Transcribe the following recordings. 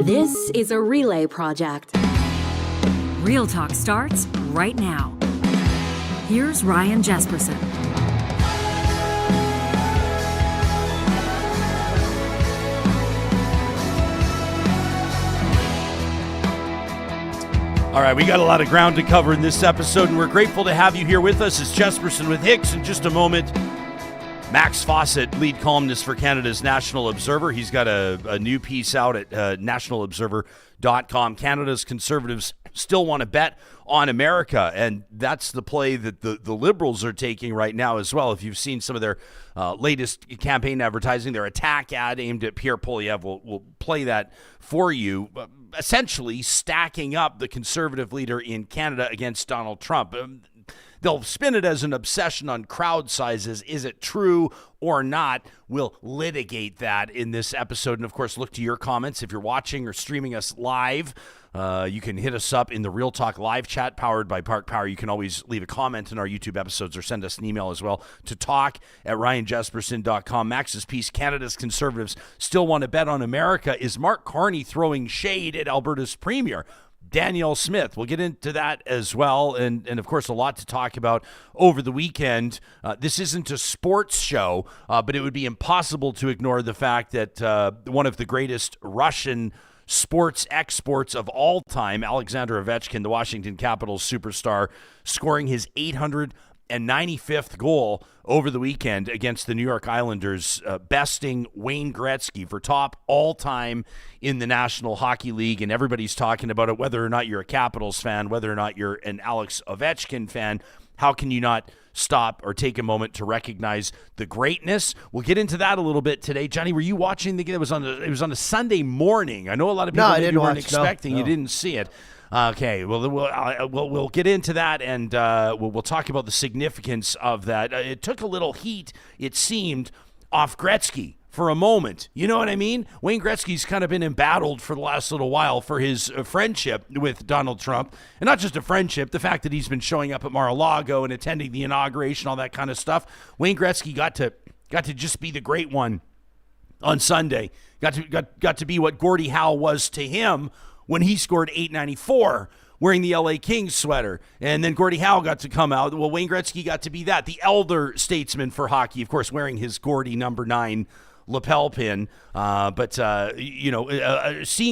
This is a relay project. Real Talk starts right now. Here's Ryan Jespersen. All right, we got a lot of ground to cover in this episode, and we're grateful to have you here with us. It's Jespersen with Hicks. In just a moment, Max Fawcett, lead columnist for Canada's National Observer. He's got a new piece out at nationalobserver.com. Canada's Conservatives still want to bet on America, and that's the play that the Liberals are taking right now as well. If you've seen some of their latest campaign advertising, their attack ad aimed at Pierre Poilievre, we'll play that for you. Essentially stacking up the Conservative leader in Canada against Donald Trump. They'll spin it as an obsession on crowd sizes. Is it true or not? We'll litigate that in this episode. And, of course, look to your comments. If you're watching or streaming us live, you can hit us up in the Real Talk live chat powered by Park Power. You can always leave a comment in our YouTube episodes or send us an email as well to talk@ryanjespersen.com. Max's piece, Canada's Conservatives Still Want to Bet on America. Is Mark Carney throwing shade at Alberta's Premier? Danielle Smith. We'll get into that as well. And of course, a lot to talk about over the weekend. This isn't a sports show, but it would be impossible to ignore the fact that one of the greatest Russian sports exports of all time, Alexander Ovechkin, the Washington Capitals superstar, scoring his 895th goal over the weekend against the New York Islanders, besting Wayne Gretzky for top all-time in the National Hockey League. And everybody's talking about it, whether or not you're a Capitals fan, whether or not you're an Alex Ovechkin fan. How can you not stop or take a moment to recognize the greatness? We'll get into that a little bit today. Johnny, were you watching the game? It was on a Sunday morning. I know a lot of people weren't expecting. No. You didn't see it. Okay, well, we'll get into that, and we'll talk about the significance of that. It took a little heat, it seemed, off Gretzky for a moment. You know what I mean? Wayne Gretzky's kind of been embattled for the last little while for his friendship with Donald Trump. And not just a friendship, the fact that he's been showing up at Mar-a-Lago and attending the inauguration, all that kind of stuff. Wayne Gretzky got to just be the great one on Sunday. Got to be what Gordie Howe was to him when he scored 894 wearing the LA Kings sweater. And then Gordie Howe got to come out. Well, Wayne Gretzky got to be that, the elder statesman for hockey, of course, wearing his Gordie number 9 lapel pin. Seeing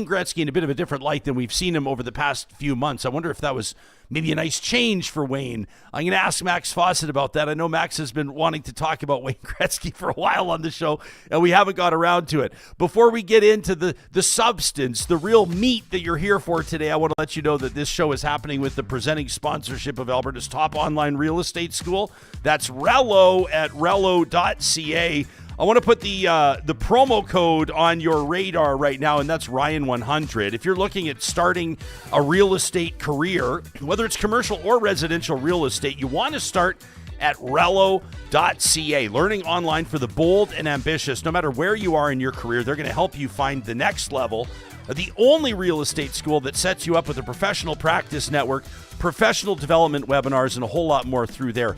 Gretzky in a bit of a different light than we've seen him over the past few months, I wonder if that was maybe a nice change for Wayne. I'm going to ask Max Fawcett about that. I know Max has been wanting to talk about Wayne Gretzky for a while on the show, and we haven't got around to it. Before we get into the substance, the real meat that you're here for today, I want to let you know that this show is happening with the presenting sponsorship of Alberta's top online real estate school. That's Rello at rello.ca. I want to put the promo code on your radar right now, and that's Ryan100. If you're looking at starting a real estate career, whether it's commercial or residential real estate, you want to start at rello.ca. Learning online for the bold and ambitious. No matter where you are in your career, they're going to help you find the next level. The only real estate school that sets you up with a professional practice network, professional development webinars, and a whole lot more through their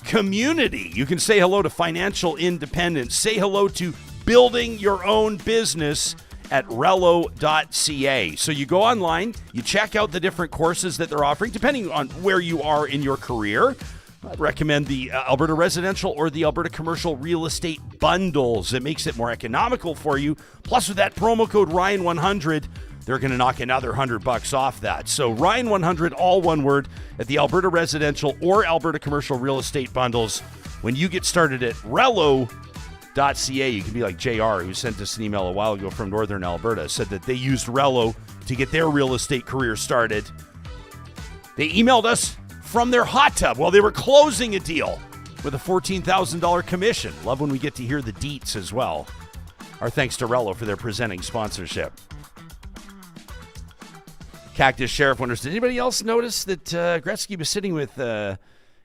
community. You can say hello to financial independence. Say hello to building your own business at rello.ca. So you go online, you check out the different courses that they're offering, depending on where you are in your career. I'd recommend the Alberta Residential or the Alberta Commercial Real Estate Bundles. It makes it more economical for you. Plus, with that promo code Ryan100, they're going to knock another $100 off that. So Ryan100, all one word, at the Alberta Residential or Alberta Commercial Real Estate Bundles. When you get started at rello.ca, you can be like JR, who sent us an email a while ago from Northern Alberta, said that they used Rello to get their real estate career started. They emailed us from their hot tub while they were closing a deal with a $14,000 commission. Love when we get to hear the deets as well. Our thanks to Rello for their presenting sponsorship. Cactus Sheriff wonders, did anybody else notice that Gretzky was sitting with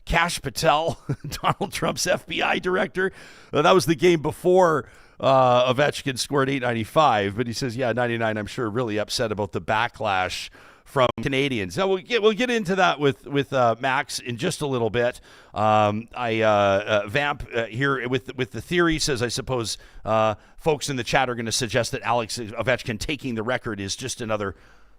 Kash Patel, Donald Trump's FBI director? That was the game before Ovechkin scored 895, but he says, 99, I'm sure, really upset about the backlash from Canadians. Now we'll get into that with Max in just a little bit. Vamp here with the theory says, I suppose folks in the chat are going to suggest that Alex Ovechkin taking the record is just another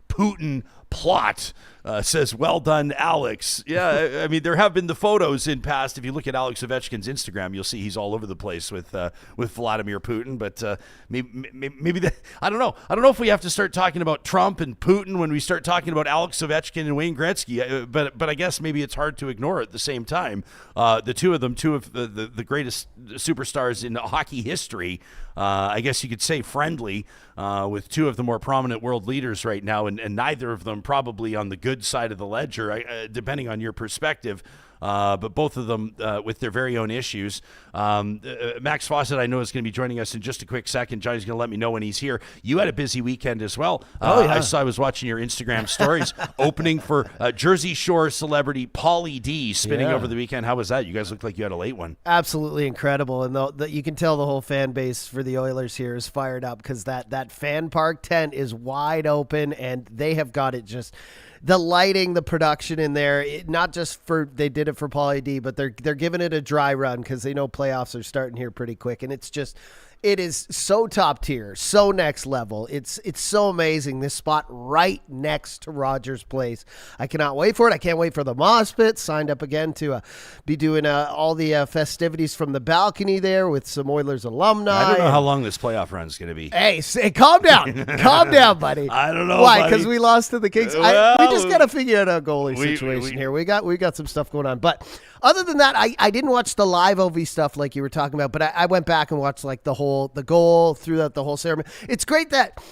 Putin plot. Says, well done, Alex. Yeah, I mean, there have been the photos in past. If you look at Alex Ovechkin's Instagram, you'll see he's all over the place with Vladimir Putin. But maybe that, I don't know. I don't know if we have to start talking about Trump and Putin when we start talking about Alex Ovechkin and Wayne Gretzky. But I guess maybe it's hard to ignore at the same time. The two of them, two of the greatest superstars in hockey history. I guess you could say friendly with two of the more prominent world leaders right now, and neither of them probably on the good side of the ledger, depending on your perspective. But both of them with their very own issues. Max Fawcett, I know, is going to be joining us in just a quick second. Johnny's going to let me know when he's here. You had a busy weekend as well. I was watching your Instagram stories opening for Jersey Shore celebrity Paulie D spinning over the weekend. How was that? You guys looked like you had a late one. Absolutely incredible. And you can tell the whole fan base for the Oilers here is fired up because that fan park tent is wide open, and they have got it just... The lighting, the production in there, not just they did it for Paulie D, but they're giving it a dry run because they know playoffs are starting here pretty quick. And it is so top tier, so next level. It's so amazing. This spot right next to Rogers Place. I cannot wait for it. I can't wait for the mosh pit. Signed up again to be doing all the festivities from the balcony there with some Oilers alumni. I don't know how long this playoff run is going to be. Hey, calm down. Calm down, buddy. I don't know. Why? Because we lost to the Kings. We just got to figure out a goalie situation here. We got some stuff going on. But other than that, I didn't watch the live OV stuff like you were talking about, but I went back and watched like the goal throughout the whole ceremony. It's great that,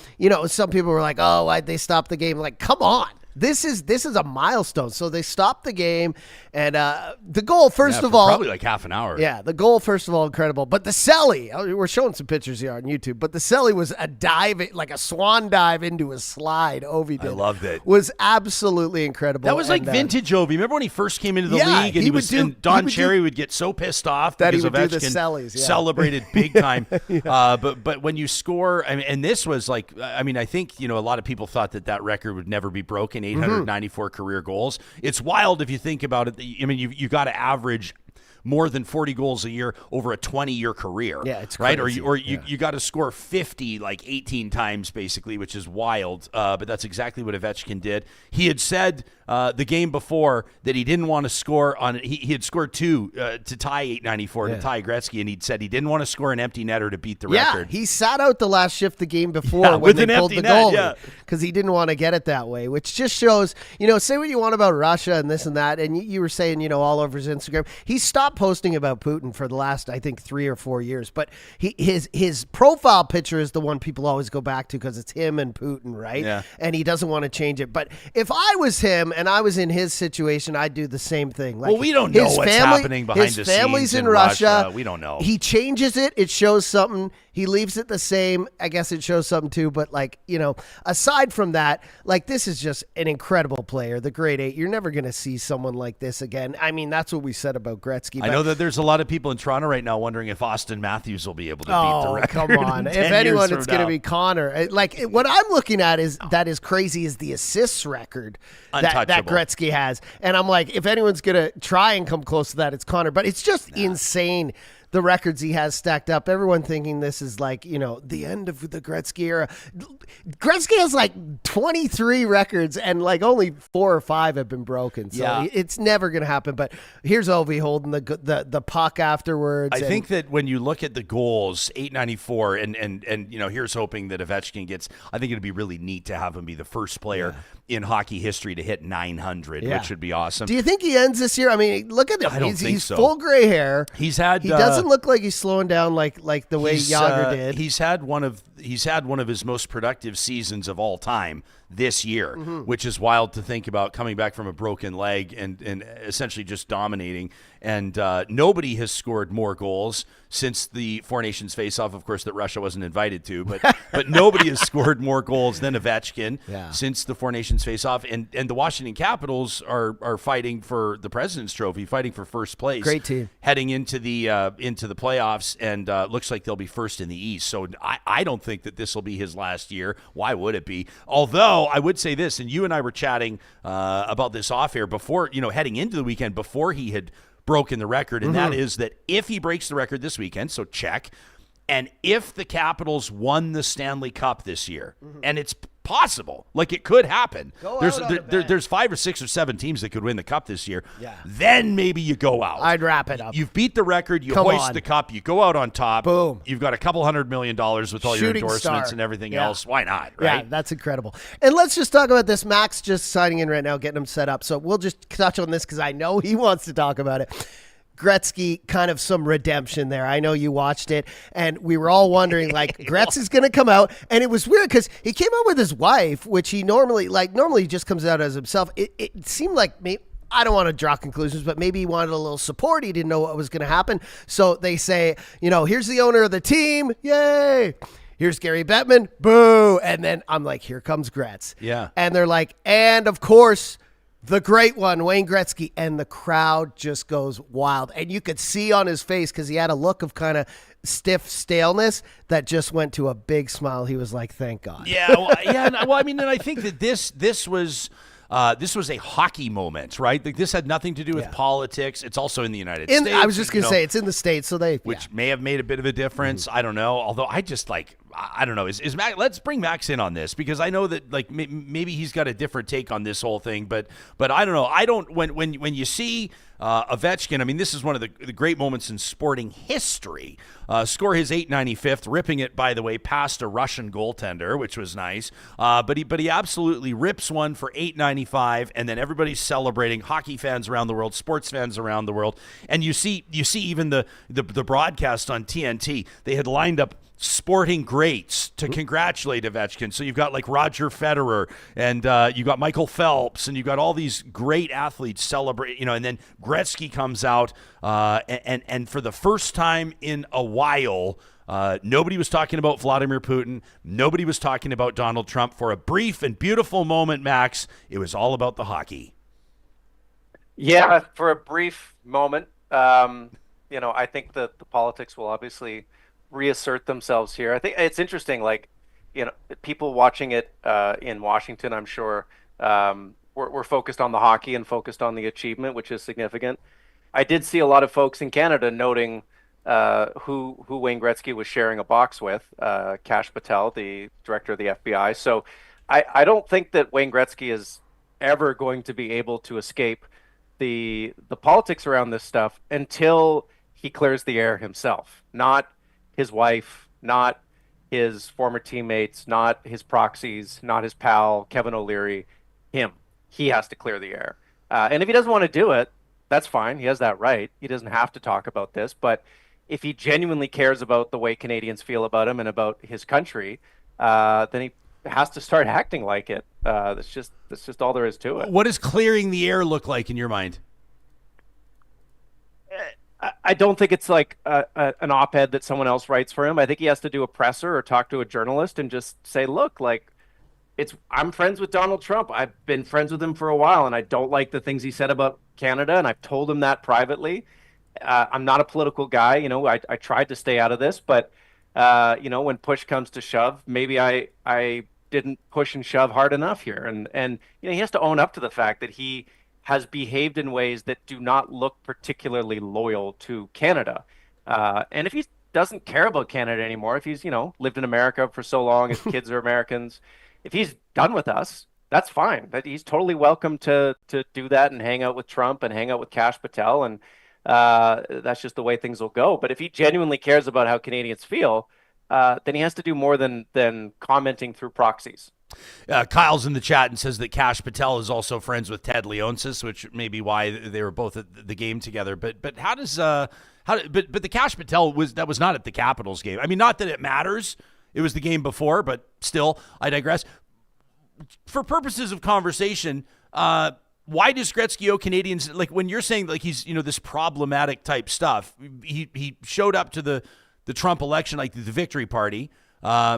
some people were like, oh, why'd they stop the game? Like, come on. This is a milestone. So they stopped the game, and the goal, first of all, probably like half an hour. Yeah, the goal, first of all, incredible. But the celly, we're showing some pictures here on YouTube. But the celly was a dive, like a swan dive into a slide. Ovi did. I loved it. Was absolutely incredible. That was like vintage Ovi. Remember when he first came into the league, and Don Cherry would get so pissed off that because he would do the Ovechkin cellies, celebrated big time. But when you score, and this was like, I think a lot of people thought that record would never be broken. 894 career goals. It's wild if you think about it. I mean, you got to average more than 40 goals a year over a 20-year career. Yeah, it's right. Crazy. Or you got to score 50 like 18 times basically, which is wild. But that's exactly what Ovechkin did. He had said the game before that he didn't want to score on. He had scored two to tie 894 to tie Gretzky, and he'd said he didn't want to score an empty netter to beat the record. He sat out the last shift the game before when they pulled the goalie because he didn't want to get it that way, which just shows. Say what you want about Russia and this and that, and you were saying all over his Instagram, he stopped posting about Putin for the last, I think, 3 or 4 years. But his profile picture is the one people always go back to because it's him and Putin, right? Yeah. And he doesn't want to change it. But if I was him and I was in his situation, I'd do the same thing. Like, well, we don't know what's happening behind the scenes. His family's in Russia. We don't know. He changes it. It shows something. He leaves it the same. I guess it shows something too. But aside from that, this is just an incredible player, the grade 8. You're never going to see someone like this again. I mean, that's what we said about Gretzky. I know that there's a lot of people in Toronto right now wondering if Austin Matthews will be able to beat the record. Come on. If anyone, it's going to be Connor. What I'm looking at is that is crazy is the assists record that Gretzky has. And I'm like, if anyone's going to try and come close to that, it's Connor. But it's just insane. The records he has stacked up, everyone thinking this is the end of the Gretzky era. Gretzky has 23 records and only 4 or 5 have been broken. So it's never going to happen. But here's Ovi holding the puck afterwards. I think that when you look at the goals, 894, and here's hoping that Ovechkin gets, I think it'd be really neat to have him be the first player in hockey history to hit 900, which would be awesome. Do you think he ends this year? I mean, look at him. I don't think he's so. Full gray hair. He doesn't look like he's slowing down like the way Yager did. He's had one of his most productive seasons of all time this year, which is wild to think about, coming back from a broken leg and essentially just dominating. And nobody has scored more goals since the Four Nations face-off, of course, that Russia wasn't invited to. But nobody has scored more goals than Ovechkin since the Four Nations face-off. And the Washington Capitals are fighting for the President's Trophy, fighting for first place. Great team. Heading into the into the playoffs, and looks like they'll be first in the East. So I don't think that this will be his last year. Why would it be? Although I would say this, and you and I were chatting about this off air before, heading into the weekend before he had broken the record, and that is that if he breaks the record this weekend, so check, and if the Capitals won the Stanley Cup this year, and it's possible, like it could happen. There's 5 or 6 or 7 teams that could win the Cup this year. Yeah. Then maybe you go out. I'd wrap it up. You've beat the record. You Come hoist on. the Cup. You go out on top. Boom. You've got a couple $100 million with all your Shooting endorsements star. and everything Yeah. else. Why not? Right? Yeah, that's incredible. And let's just talk about this. Max just signing in right now, getting him set up. So we'll just touch on this because I know he wants to talk about it. Gretzky, kind of some redemption there. I know you watched it, and we were all wondering, like, Gretz is going to come out, and it was weird because he came out with his wife, which he normally he just comes out as himself. It seemed like I don't want to draw conclusions, but maybe he wanted a little support. He didn't know what was going to happen. So they say, here's the owner of the team. Yay. Here's Gary Bettman. Boo. And then I'm like, here comes Gretz. Yeah. And they're like, and of course, the great one, Wayne Gretzky, and the crowd just goes wild. And you could see on his face, because he had a look of kind of stiff staleness that just went to a big smile. He was like, thank God. Yeah. Well, I mean, and I think that this was a hockey moment, right? Like, this had nothing to do with politics. It's also in the United States. I was just going to say, it's in the States, so which may have made a bit of a difference. I don't know. Although I just I don't know. Is Max? Let's bring Max in on this, because I know that maybe he's got a different take on this whole thing. But I don't know. I don't when you see Ovechkin. I mean, this is one of the great moments in sporting history. Score his 895th, ripping it, by the way, past a Russian goaltender, which was nice. But he absolutely rips one for 895, and then everybody's celebrating. Hockey fans around the world, sports fans around the world, and you see even the broadcast on TNT. They had lined up sporting greats to congratulate Ovechkin. So you've got like Roger Federer, and you got Michael Phelps, and you've got all these great athletes celebrate, and then Gretzky comes out, and for the first time in a while, nobody was talking about Vladimir Putin. Nobody was talking about Donald Trump. For a brief and beautiful moment, Max, it was all about the hockey. Yeah, for a brief moment. I think that the politics will obviously reassert themselves here. I think it's interesting, people watching it in Washington, I'm sure, we're focused on the hockey and focused on the achievement, which is significant. I did see a lot of folks in Canada noting who Wayne Gretzky was sharing a box with, Kash Patel, the director of the FBI. So I don't think that Wayne Gretzky is ever going to be able to escape the politics around this stuff until he clears the air himself, not his wife, not his former teammates, not his proxies, not his pal, Kevin O'Leary, him. He has to clear the air. And if he doesn't want to do it, that's fine. He has that right. He doesn't have to talk about this. But if he genuinely cares about the way Canadians feel about him and about his country, then he has to start acting like it. That's just all there is to it. What does clearing the air look like in your mind? I don't think it's like an op-ed that someone else writes for him. I think he has to do a presser or talk to a journalist and just say, look, I'm friends with Donald Trump. I've been friends with him for a while, and I don't like the things he said about Canada, and I've told him that privately. I'm not a political guy. I tried to stay out of this, but, when push comes to shove, maybe I didn't push and shove hard enough here. And he has to own up to the fact that he has behaved in ways that do not look particularly loyal to Canada. And if he doesn't care about Canada anymore, if he's, lived in America for so long, his kids are Americans, if he's done with us, that's fine. That he's totally welcome to do that and hang out with Trump and hang out with Kash Patel. And that's just the way things will go. But if he genuinely cares about how Canadians feel, then he has to do more than commenting through proxies. Kyle's in the chat and says that Kash Patel is also friends with Ted Leonsis, which may be why they were both at the game together. But how does but the Kash Patel was not at the Capitals game. I mean, not that it matters. It was the game before, but still, I digress. For purposes of conversation, why does Gretzky owe Canadians, when you're saying he's this problematic type stuff? He showed up to the Trump election, the victory party.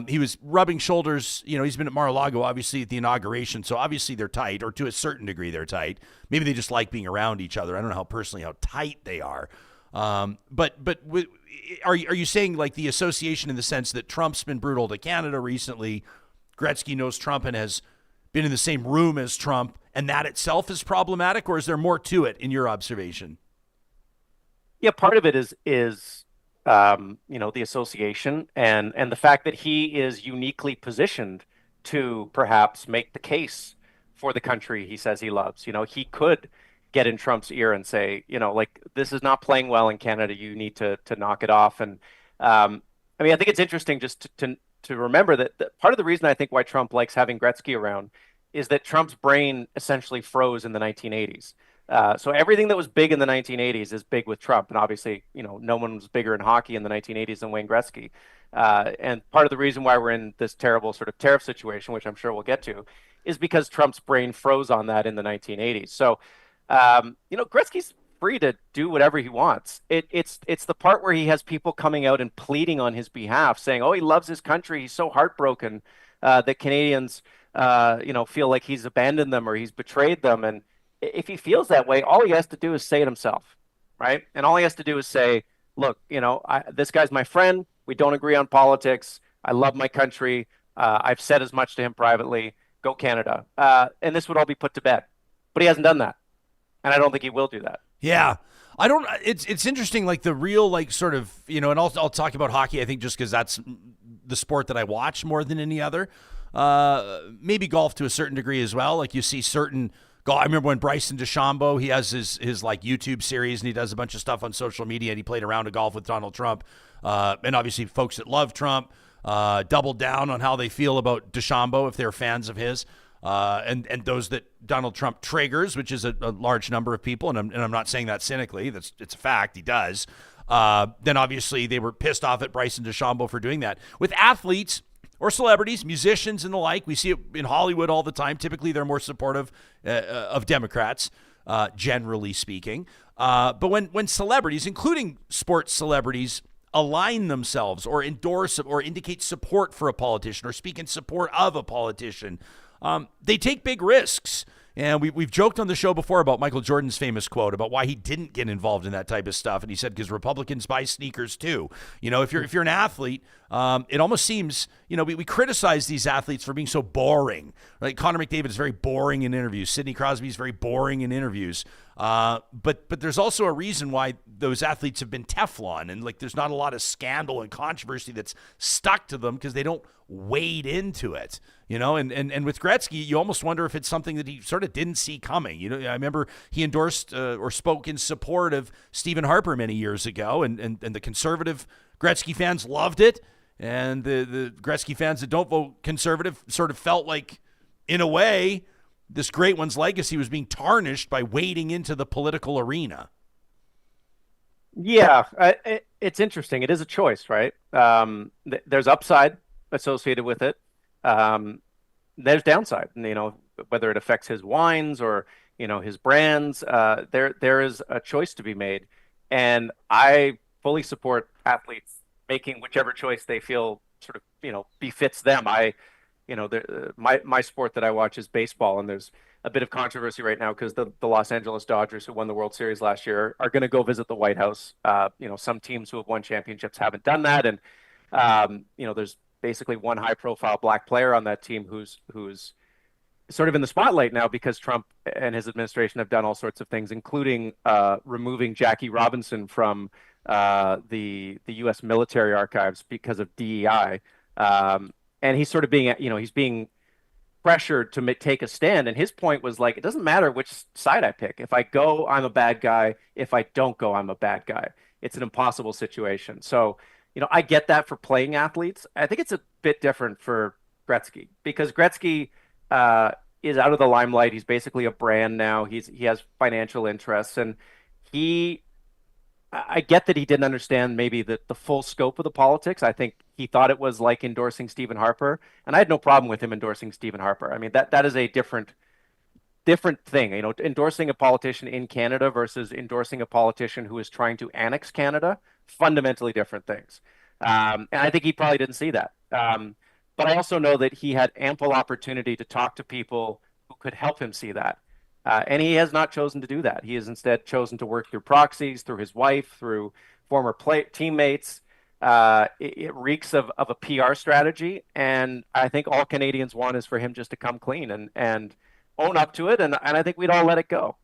He was rubbing shoulders. He's been at Mar-a-Lago, obviously, at the inauguration. So obviously they're tight, or to a certain degree they're tight. Maybe they just like being around each other. I don't know how tight they are. Are you saying like the association in the sense that Trump's been brutal to Canada recently, Gretzky knows Trump and has been in the same room as Trump, and that itself is problematic, or is there more to it in your observation? Yeah, part of it is the association and the fact that he is uniquely positioned to perhaps make the case for the country he says he loves. He could get in Trump's ear and say, like, this is not playing well in Canada. You need to knock it off. And I think it's interesting just to remember that part of the reason I think why Trump likes having Gretzky around is that Trump's brain essentially froze in the 1980s. So everything that was big in the 1980s is big with Trump. And obviously, no one was bigger in hockey in the 1980s than Wayne Gretzky. And part of the reason why we're in this terrible sort of tariff situation, which I'm sure we'll get to, is because Trump's brain froze on that in the 1980s. So, Gretzky's free to do whatever he wants. It's the part where he has people coming out and pleading on his behalf, saying, "Oh, he loves his country. He's so heartbroken that Canadians, feel like he's abandoned them or he's betrayed them." And if he feels that way, all he has to do is say it himself, right? And all he has to do is say, "Look, this guy's my friend. We don't agree on politics. I love my country. I've said as much to him privately. Go Canada." And this would all be put to bed. But he hasn't done that. And I don't think he will do that. Yeah. I don't, it's interesting, like the real, like sort of, and I'll talk about hockey, I think just because that's the sport that I watch more than any other. Maybe golf to a certain degree as well. Like you see certain golf. I remember when Bryson DeChambeau, he has his like YouTube series and he does a bunch of stuff on social media and he played a round of golf with Donald Trump. And obviously folks that love Trump doubled down on how they feel about DeChambeau if they're fans of his. And those that Donald Trump triggers, which is a large number of people, and I'm not saying that cynically. It's a fact. He does. Then obviously they were pissed off at Bryson DeChambeau for doing that. With athletes or celebrities, musicians and the like, we see it in Hollywood all the time. Typically they're more supportive of Democrats, generally speaking. But when celebrities, including sports celebrities, align themselves or endorse or indicate support for a politician or speak in support of a politician, they take big risks. And we've joked on the show before about Michael Jordan's famous quote about why he didn't get involved in that type of stuff. And he said, because Republicans buy sneakers too. If you're an athlete, it almost seems, we criticize these athletes for being so boring. Like Connor McDavid is very boring in interviews. Sidney Crosby is very boring in interviews. But there's also a reason why those athletes have been Teflon, and like there's not a lot of scandal and controversy that's stuck to them because they don't wade into it. And with Gretzky, you almost wonder if it's something that he sort of didn't see coming. I remember he endorsed or spoke in support of Stephen Harper many years ago, and the conservative Gretzky fans loved it, and the Gretzky fans that don't vote conservative sort of felt like, in a way, this great one's legacy was being tarnished by wading into the political arena. Yeah, it's interesting. It is a choice, right? There's upside associated with it. There's downside, whether it affects his wines or, his brands, there is a choice to be made. And I fully support athletes making whichever choice they feel sort of, befits them. My sport that I watch is baseball, and there's a bit of controversy right now because the Los Angeles Dodgers, who won the World Series last year, are going to go visit the White House. Some teams who have won championships haven't done that. And, there's basically one high-profile black player on that team who's sort of in the spotlight now because Trump and his administration have done all sorts of things, including removing Jackie Robinson from the U.S. military archives because of DEI. And he's sort of being, he's being pressured to take a stand. And his point was like, it doesn't matter which side I pick. If I go, I'm a bad guy. If I don't go, I'm a bad guy. It's an impossible situation. So, I get that for playing athletes. I think it's a bit different for Gretzky because Gretzky is out of the limelight. He's basically a brand now. He has financial interests, and I get that he didn't understand maybe the full scope of the politics. I think he thought it was like endorsing Stephen Harper, and I had no problem with him endorsing Stephen Harper. I mean, that is a different thing, endorsing a politician in Canada versus endorsing a politician who is trying to annex Canada, fundamentally different things. And I think he probably didn't see that. But I also know that he had ample opportunity to talk to people who could help him see that. And he has not chosen to do that. He has instead chosen to work through proxies, through his wife, through former teammates. It reeks of a PR strategy. And I think all Canadians want is for him just to come clean and own up to it. And I think we'd all let it go.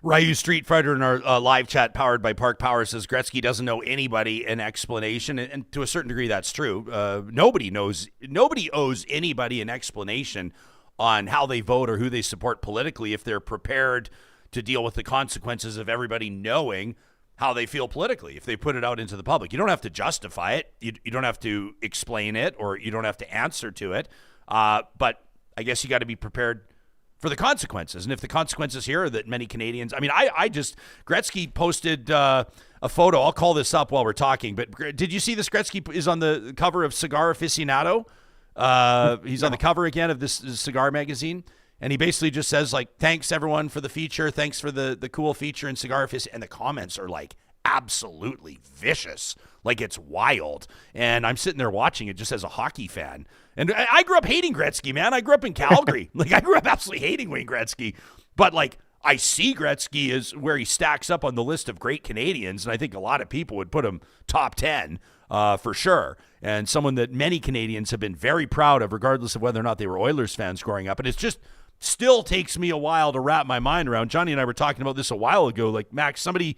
Ryu Street Fighter in our live chat powered by Park Power says Gretzky doesn't know anybody an explanation, and to a certain degree that's true. Nobody owes anybody an explanation on how they vote or who they support politically if they're prepared to deal with the consequences of everybody knowing how they feel politically if they put it out into the public. You don't have to justify it. You don't have to explain it, or you don't have to answer to it. But I guess you got to be prepared for the consequences. And if the consequences here are that many Canadians, I mean, Gretzky posted a photo. I'll call this up while we're talking, but did you see this? Gretzky is on the cover of Cigar Aficionado. He's on the cover again of this cigar magazine. And he basically just says, like, thanks everyone for the feature. Thanks for the cool feature in Cigar Aficionado. And the comments are like absolutely vicious. Like, it's wild. And I'm sitting there watching it just as a hockey fan. And I grew up hating Gretzky, man. I grew up in Calgary. Like, I grew up absolutely hating Wayne Gretzky. But, like, I see Gretzky as where he stacks up on the list of great Canadians. And I think a lot of people would put him top 10 for sure. And someone that many Canadians have been very proud of, regardless of whether or not they were Oilers fans growing up. And it's just still takes me a while to wrap my mind around. Johnny and I were talking about this a while ago. Like, Max, somebody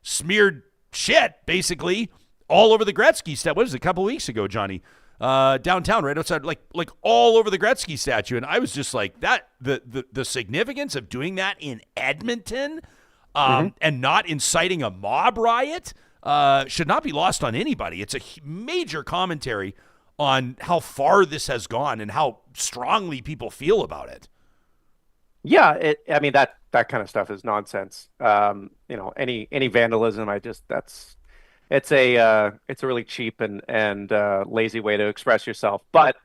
smeared shit, basically, all over the Gretzky statue. What is it, a couple of weeks ago, Johnny? Downtown, right outside, like all over the Gretzky statue. And I was just like, that the significance of doing that in Edmonton and not inciting a mob riot should not be lost on anybody. It's a major commentary on how far this has gone and how strongly people feel about it. Yeah, I mean, that kind of stuff is nonsense. Any vandalism, it's a really cheap and lazy way to express yourself. But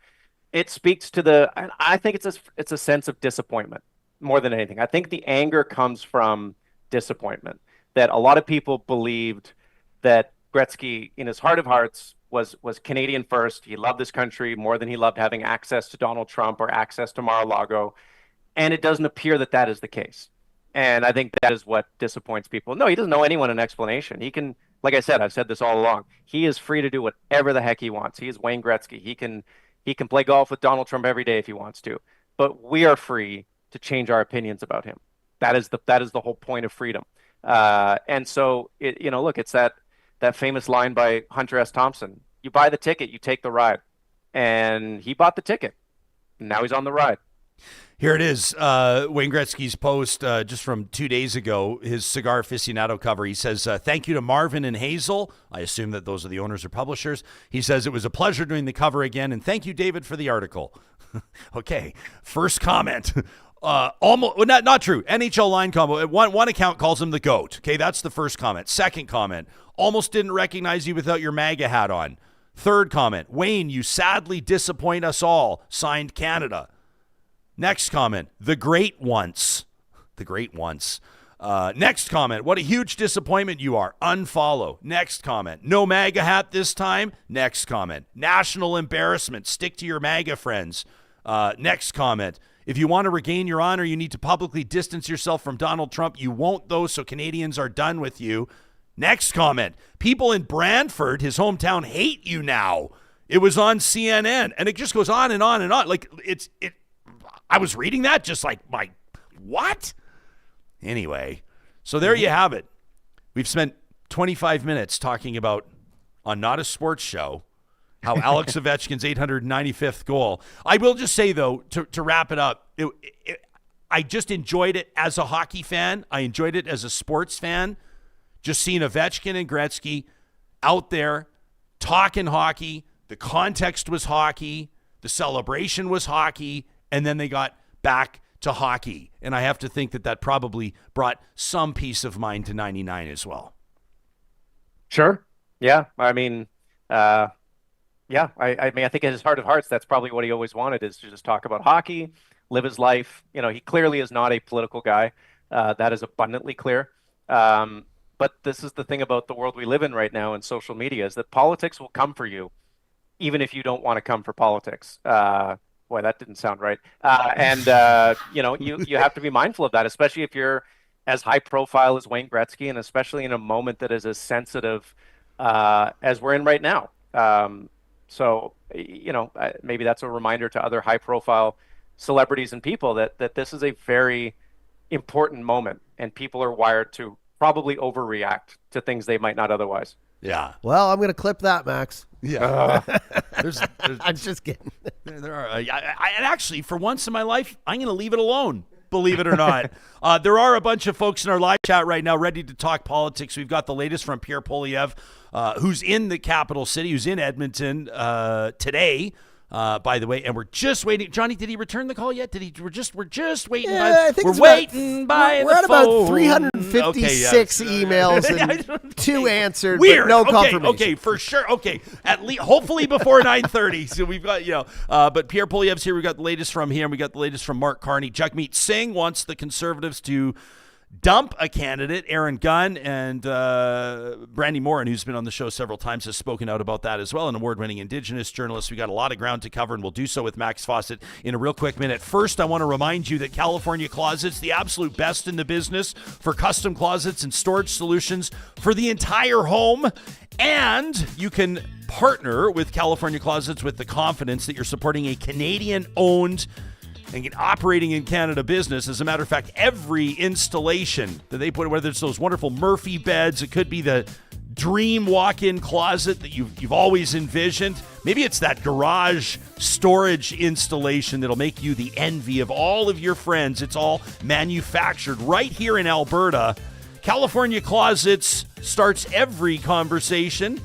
it speaks to I think it's a sense of disappointment more than anything. I think the anger comes from disappointment that a lot of people believed that Gretzky, in his heart of hearts, was Canadian first. He loved this country more than he loved having access to Donald Trump or access to Mar-a-Lago. And it doesn't appear that that is the case. And I think that is what disappoints people. No, he doesn't owe anyone an explanation. He can, like I said, I've said this all along, he is free to do whatever the heck he wants. He is Wayne Gretzky. He can play golf with Donald Trump every day if he wants to. But we are free to change our opinions about him. That is the whole point of freedom. And so, look, it's that famous line by Hunter S. Thompson. You buy the ticket, you take the ride. And he bought the ticket. And now he's on the ride. Here it is, Wayne Gretzky's post just from 2 days ago, his Cigar Aficionado cover. He says, thank you to Marvin and Hazel. I assume that those are the owners or publishers. He says, it was a pleasure doing the cover again, and thank you, David, for the article. Okay, first comment. Not true. NHL line combo. One account calls him the GOAT. Okay, that's the first comment. Second comment, almost didn't recognize you without your MAGA hat on. Third comment, Wayne, you sadly disappoint us all. Signed, Canada. Next comment, the great once. The great once. Next comment, what a huge disappointment you are. Unfollow. Next comment, no MAGA hat this time. Next comment, national embarrassment. Stick to your MAGA friends. Next comment, if you want to regain your honor, you need to publicly distance yourself from Donald Trump. You won't, though, so Canadians are done with you. Next comment, people in Brantford, his hometown, hate you now. It was on CNN. And it just goes on and on and on. Like, I was reading that just like, what? Anyway, so there you have it. We've spent 25 minutes talking about, on Not a Sports Show, how Alex Ovechkin's 895th goal. I will just say, though, to wrap it up, I just enjoyed it as a hockey fan. I enjoyed it as a sports fan. Just seeing Ovechkin and Gretzky out there talking hockey. The context was hockey. The celebration was hockey. And then they got back to hockey. And I have to think that probably brought some peace of mind to 99 as well. Sure. Yeah. I mean, I think in his heart of hearts, that's probably what he always wanted, is to just talk about hockey, live his life. He clearly is not a political guy. That is abundantly clear. But this is the thing about the world we live in right now and social media, is that politics will come for you, even if you don't want to come for politics. Boy, that didn't sound right. You know, you have to be mindful of that, especially if you're as high profile as Wayne Gretzky, and especially in a moment that is as sensitive as we're in right now. You know, maybe that's a reminder to other high profile celebrities and people that this is a very important moment, and people are wired to probably overreact to things they might not otherwise. Yeah. Well, I'm going to clip that, Max. Yeah. there's I'm just kidding. there are. And actually, for once in my life, I'm going to leave it alone. Believe it or not. There are a bunch of folks in our live chat right now ready to talk politics. We've got the latest from Pierre Poilievre, who's in the capital city, who's in Edmonton today. By the way, and we're just waiting. Johnny, did he return the call yet? We're just waiting. Yeah, I think we're waiting by the phone. We're at about 356 emails and 2 answered, Weird. But no okay, confirmation. Okay, for sure. Okay, at least hopefully before 9:30. So we've got but Pierre Poilievre's here. We got the latest from him. We got the latest from Mark Carney. Jagmeet Singh wants the Conservatives to dump a candidate. Aaron Gunn and Brandy Morin, who's been on the show several times, has spoken out about that as well. An award-winning Indigenous journalist. We got a lot of ground to cover, and we'll do so with Max Fawcett in a real quick minute. First, I want to remind you that California Closets, the absolute best in the business for custom closets and storage solutions for the entire home. And you can partner with California Closets with the confidence that you're supporting a Canadian-owned and operating in Canada business. As a matter of fact, every installation that they put, whether it's those wonderful Murphy beds, it could be the dream walk-in closet that you've always envisioned. Maybe it's that garage storage installation that'll make you the envy of all of your friends. It's all manufactured right here in Alberta. California Closets starts every conversation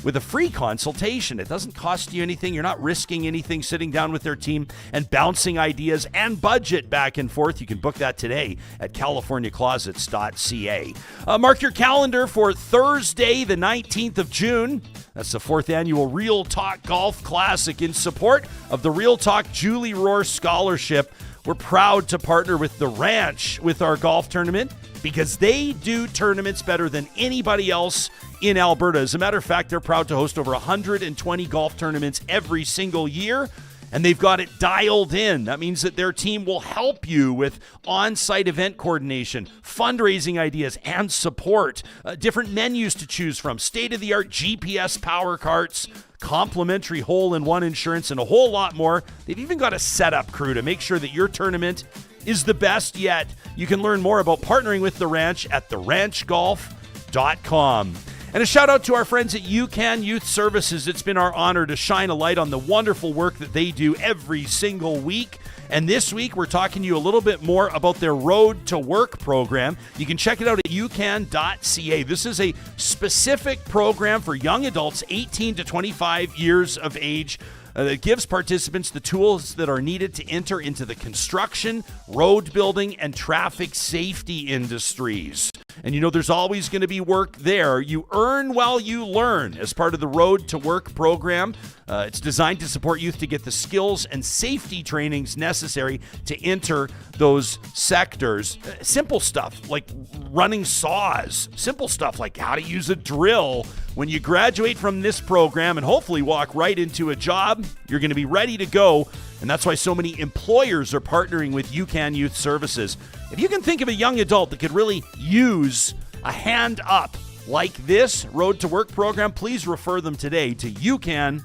with a free consultation. It doesn't cost you anything. You're not risking anything sitting down with their team and bouncing ideas and budget back and forth. You can book that today at californiaclosets.ca. Mark your calendar for Thursday, the 19th of June. That's the 4th annual Real Talk Golf Classic in support of the Real Talk Julie Rohr Scholarship. We're proud to partner with The Ranch with our golf tournament because they do tournaments better than anybody else in Alberta. As a matter of fact, they're proud to host over 120 golf tournaments every single year, and they've got it dialed in. That means that their team will help you with on-site event coordination, fundraising ideas, and support. Different menus to choose from, state-of-the-art GPS power carts, complimentary hole-in-one insurance, and a whole lot more. They've even got a setup crew to make sure that your tournament is the best yet. You can learn more about partnering with The Ranch at theranchgolf.com. And a shout out to our friends at UCAN Youth Services. It's been our honor to shine a light on the wonderful work that they do every single week. And this week, we're talking to you a little bit more about their Road to Work program. You can check it out at ucan.ca. This is a specific program for young adults 18 to 25 years of age that gives participants the tools that are needed to enter into the construction, road building, and traffic safety industries. And you know there's always going to be work there. You earn while you learn as part of the Road to Work program. It's designed to support youth to get the skills and safety trainings necessary to enter those sectors. Simple stuff like running saws. Simple stuff like how to use a drill. When you graduate from this program and hopefully walk right into a job, you're going to be ready to go. And that's why so many employers are partnering with UCAN Youth Services. If you can think of a young adult that could really use a hand up like this Road to Work program, please refer them today to ucan.ca.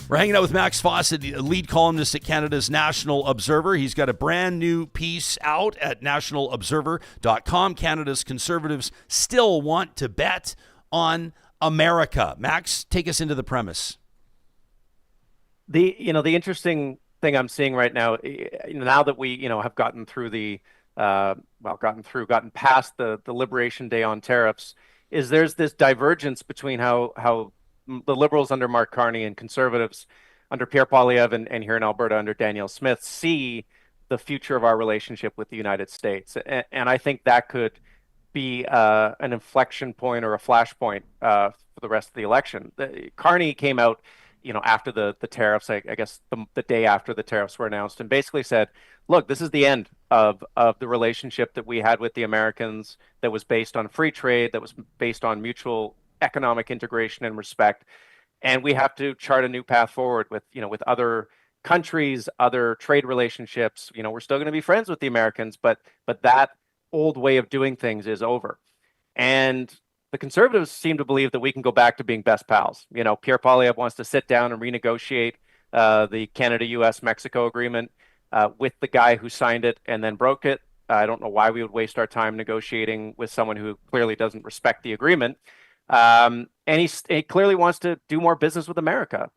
We're hanging out with Max Fawcett, the lead columnist at Canada's National Observer. He's got a brand new piece out at nationalobserver.com. Canada's Conservatives still want to bet on America. Max, take us into the premise. The interesting thing I'm seeing right now, now that we have gotten through gotten past the Liberation Day on tariffs, is there's this divergence between how the Liberals under Mark Carney and Conservatives under Pierre Poilievre and here in Alberta under Danielle Smith see the future of our relationship with the United States. And I think that could be an inflection point or a flashpoint for the rest of the election. Carney came out after the tariffs, I guess the day after the tariffs were announced, and basically said, look, this is the end of the relationship that we had with the Americans that was based on free trade, that was based on mutual economic integration and respect. and we have to chart a new path forward with, with other countries, other trade relationships. We're still going to be friends with the Americans, but that old way of doing things is over. And the Conservatives seem to believe that we can go back to being best pals. Pierre Poilievre wants to sit down and renegotiate the Canada-US-Mexico agreement with the guy who signed it and then broke it. I don't know why we would waste our time negotiating with someone who clearly doesn't respect the agreement. And he clearly wants to do more business with America.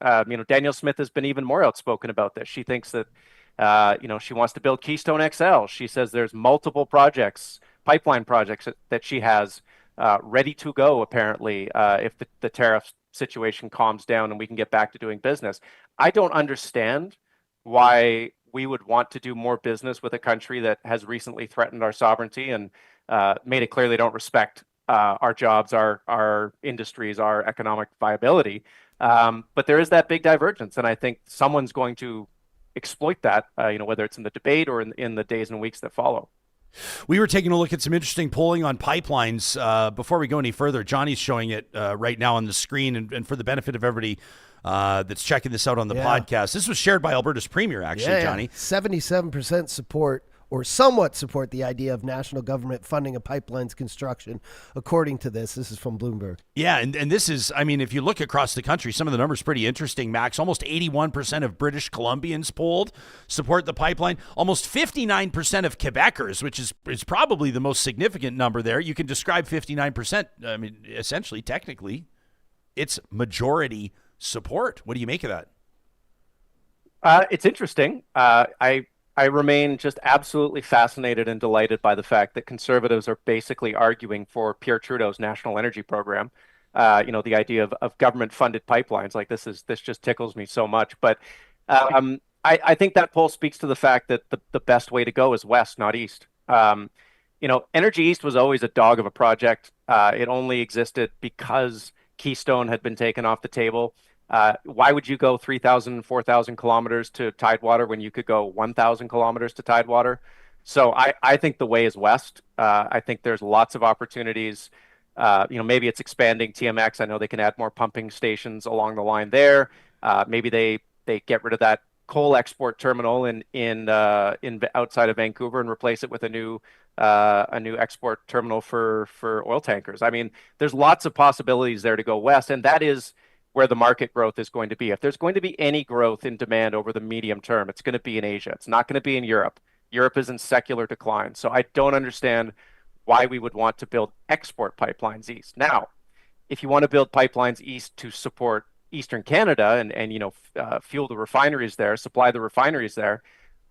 Danielle Smith has been even more outspoken about this. She thinks that, she wants to build Keystone XL. She says there's multiple projects, pipeline projects that she has ready to go, apparently, if the tariff situation calms down and we can get back to doing business. I don't understand why we would want to do more business with a country that has recently threatened our sovereignty and made it clear they don't respect our jobs, our industries, our economic viability. But there is that big divergence, and I think someone's going to exploit that, whether it's in the debate or in the days and weeks that follow. We were taking a look at some interesting polling on pipelines. Before we go any further, Johnny's showing it right now on the screen, and for the benefit of everybody that's checking this out on the podcast, this was shared by Alberta's premier, actually, Johnny. 77% support or somewhat support the idea of national government funding a pipeline's construction, according to this. This is from Bloomberg. Yeah, and this is, if you look across the country, some of the numbers pretty interesting, Max. Almost 81% of British Columbians polled support the pipeline. Almost 59% of Quebecers, which is probably the most significant number there. You can describe 59%, essentially, technically, it's majority support. What do you make of that? It's interesting. I remain just absolutely fascinated and delighted by the fact that Conservatives are basically arguing for Pierre Trudeau's national energy program. The idea of government-funded pipelines, like this just tickles me so much. But I think that poll speaks to the fact that the best way to go is west, not east. Energy East was always a dog of a project. It only existed because Keystone had been taken off the table. Why would you go 3,000, 4,000 kilometers to Tidewater when you could go 1,000 kilometers to Tidewater? So I think the way is west. I think there's lots of opportunities. Maybe it's expanding TMX. I know they can add more pumping stations along the line there. Maybe they get rid of that coal export terminal in outside of Vancouver and replace it with a new export terminal for oil tankers. There's lots of possibilities there to go west, and that is where the market growth is going to be. If there's going to be any growth in demand over the medium term, it's going to be in Asia. It's not going to be in Europe. Europe is in secular decline. So I don't understand why we would want to build export pipelines east. Now, if you want to build pipelines east to support Eastern Canada and fuel the refineries there, supply the refineries there,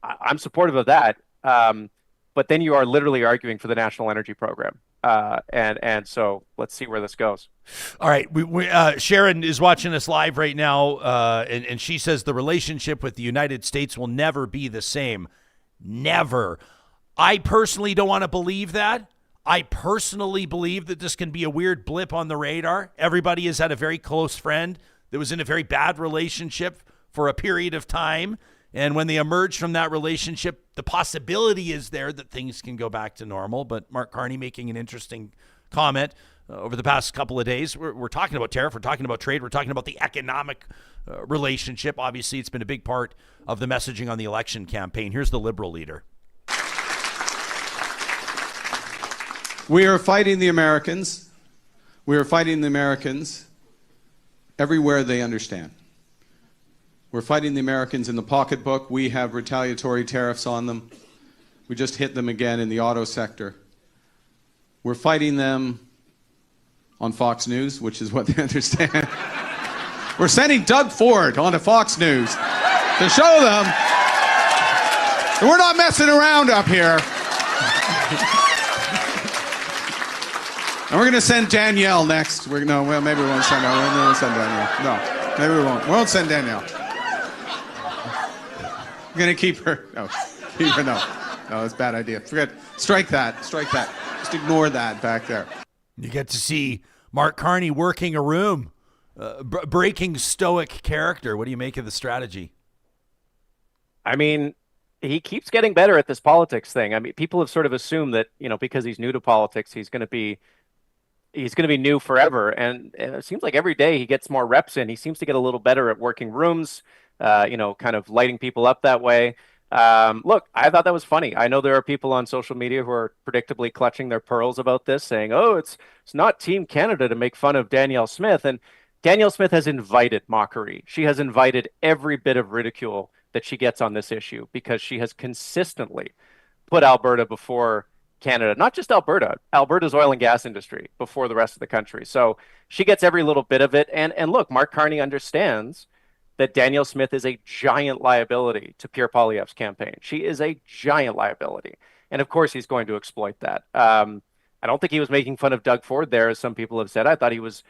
I'm supportive of that. But then you are literally arguing for the national energy program. And so let's see where this goes. All right. Sharon is watching us live right now, and she says the relationship with the United States will never be the same. Never. I personally don't want to believe that. I personally believe that this can be a weird blip on the radar. Everybody has had a very close friend that was in a very bad relationship for a period of time. And when they emerge from that relationship, the possibility is there that things can go back to normal. But Mark Carney making an interesting comment over the past couple of days. We're talking about tariff. We're talking about trade. We're talking about the economic relationship. Obviously, it's been a big part of the messaging on the election campaign. Here's the Liberal leader. We are fighting the Americans. We are fighting the Americans everywhere they understand. We're fighting the Americans in the pocketbook. We have retaliatory tariffs on them. We just hit them again in the auto sector. We're fighting them on Fox News, which is what they understand. We're sending Doug Ford onto Fox News to show them that we're not messing around up here. And we're going to send Danielle next. Maybe we won't send her. Maybe we'll send Danielle. No, maybe we won't. We won't send Danielle. We're going to keep her. No, keep her. No, that's a bad idea. Forget. Strike that. Strike that. Just ignore that back there. You get to see Mark Carney working a room, breaking stoic character. What do you make of the strategy? He keeps getting better at this politics thing. People have sort of assumed that, because he's new to politics, he's going to be he's going to be new forever. And it seems like every day he gets more reps in. He seems to get a little better at working rooms, kind of lighting people up that way. Look, I thought that was funny. I know there are people on social media who are predictably clutching their pearls about this, saying, "Oh, it's not Team Canada to make fun of Danielle Smith." And Danielle Smith has invited mockery. She has invited every bit of ridicule that she gets on this issue because she has consistently put Alberta before Canada, not just Alberta, Alberta's oil and gas industry before the rest of the country. So she gets every little bit of it. And look, Mark Carney understands that Danielle Smith is a giant liability to Pierre Poilievre's campaign. She is a giant liability. And of course, he's going to exploit that. I don't think he was making fun of Doug Ford there, as some people have said. I thought he was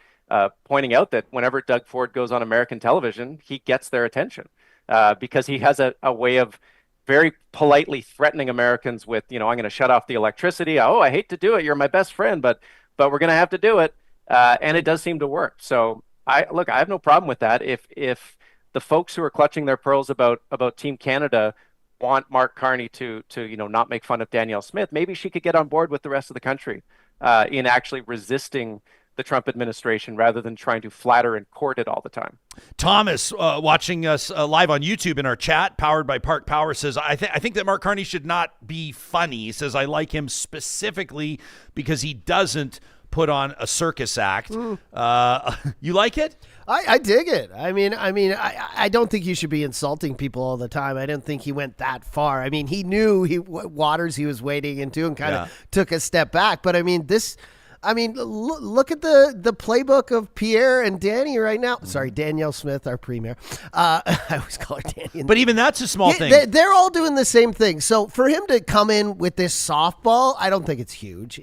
pointing out that whenever Doug Ford goes on American television, he gets their attention because he has a way of very politely threatening Americans with, I'm going to shut off the electricity. Oh, I hate to do it. You're my best friend, but we're going to have to do it. And it does seem to work. So I have no problem with that. If the folks who are clutching their pearls about Team Canada want Mark Carney to not make fun of Danielle Smith, maybe she could get on board with the rest of the country in actually resisting the Trump administration rather than trying to flatter and court it all the time. Thomas, watching us live on YouTube in our chat, powered by Park Power, says, I think that Mark Carney should not be funny. He says, I like him specifically because he doesn't put on a circus act. You like it? I dig it. I don't think you should be insulting people all the time. I didn't think he went that far. I mean, he knew what waters he was wading into and kind of took a step back. But look at the playbook of Pierre and Danny right now. Sorry, Danielle Smith, our premier. I always call her Danny. But even that's a small thing. They're all doing the same thing. So for him to come in with this softball, I don't think it's huge.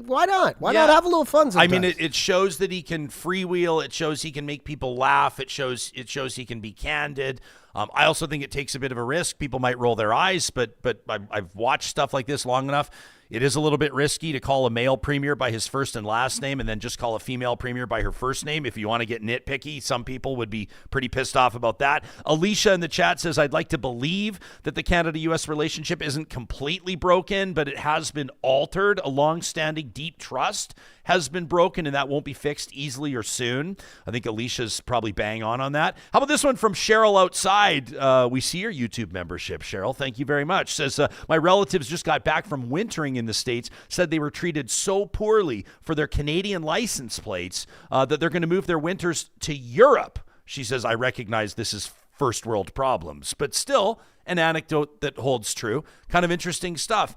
Why not? Why not have a little fun sometimes? I mean, it shows that he can freewheel. It shows he can make people laugh. It shows he can be candid. I also think it takes a bit of a risk. People might roll their eyes, but I've watched stuff like this long enough. It is a little bit risky to call a male premier by his first and last name and then just call a female premier by her first name. If you want to get nitpicky, some people would be pretty pissed off about that. Alicia in the chat says, I'd like to believe that the Canada-U.S. relationship isn't completely broken, but it has been altered. A long-standing deep trust has been broken, and that won't be fixed easily or soon. I think Alicia's probably bang on that. How about this one from Cheryl outside? We see your YouTube membership, Cheryl. Thank you very much. Says, my relatives just got back from wintering in the States, said they were treated so poorly for their Canadian license plates that they're going to move their winters to Europe. She says, I recognize this is first world problems, but still an anecdote that holds true. Kind of interesting stuff.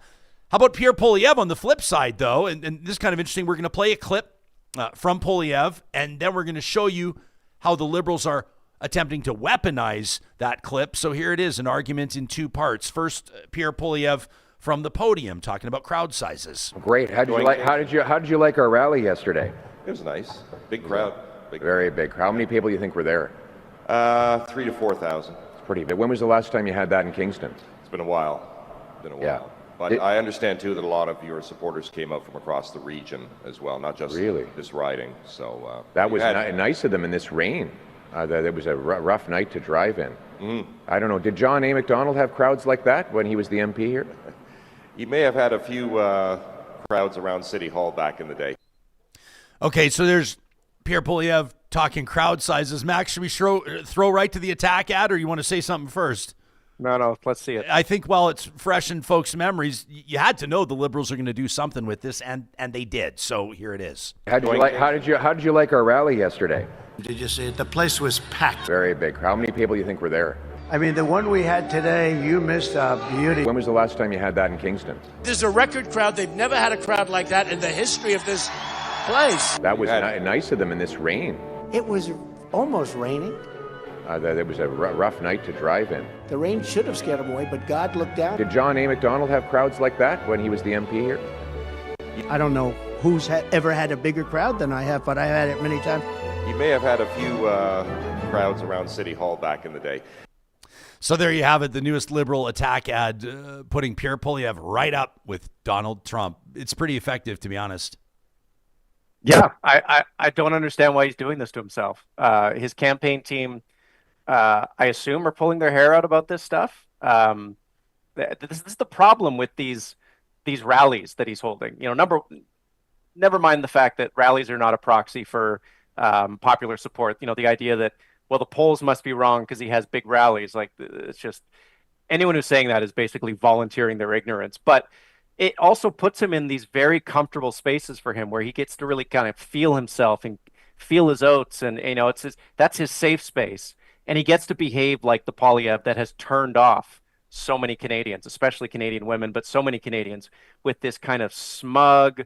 How about Pierre Poilievre on the flip side, though? And this is kind of interesting. We're going to play a clip from Poilievre, and then we're going to show you how the Liberals are attempting to weaponize that clip. So here it is, an argument in two parts. First, Pierre Poilievre from the podium talking about crowd sizes. Great. How did you like our rally yesterday? It was nice. Big crowd. Very big. How many people do you think were there? 3,000 to 4,000. It's pretty big. When was the last time you had that in Kingston? It's been a while. Yeah. But I understand, too, that a lot of your supporters came out from across the region as well, not just this riding. So that was nice of them in this rain. It was a rough night to drive in. Mm-hmm. I don't know. Did John A. Macdonald have crowds like that when he was the MP here? He may have had a few crowds around City Hall back in the day. Okay, so there's Pierre Poilievre talking crowd sizes. Max, should we throw right to the attack ad, or you want to say something first? No, let's see it. I think while it's fresh in folks' memories, you had to know the Liberals are going to do something with this, and they did. So here it is. How did you like our rally yesterday? Did you see it? The place was packed. Very big. How many people do you think were there? I mean, the one we had today, you missed a beauty. When was the last time you had that in Kingston? There's a record crowd. They've never had a crowd like that in the history of this place. That was nice of them in this rain. It was almost raining. It was a rough night to drive in. The rain should have scared them away, but God looked down. Did John A. Macdonald have crowds like that when he was the MP here? I don't know who's ever had a bigger crowd than I have, but I had it many times. He may have had a few crowds around City Hall back in the day. So there you have it, the newest Liberal attack ad putting Pierre Poilievre right up with Donald Trump. It's pretty effective, to be honest. Yeah, I don't understand why he's doing this to himself. His campaign team, I assume, are pulling their hair out about this stuff. This is the problem with these rallies that he's holding. never mind the fact that rallies are not a proxy for popular support. You know, the idea that, well, the polls must be wrong because he has big rallies. Like, it's just, anyone who's saying that is basically volunteering their ignorance. But it also puts him in these very comfortable spaces for him where he gets to really kind of feel himself and feel his oats. And, you know, that's his safe space. And he gets to behave like the Poilievre that has turned off so many Canadians, especially Canadian women, but so many Canadians, with this kind of smug,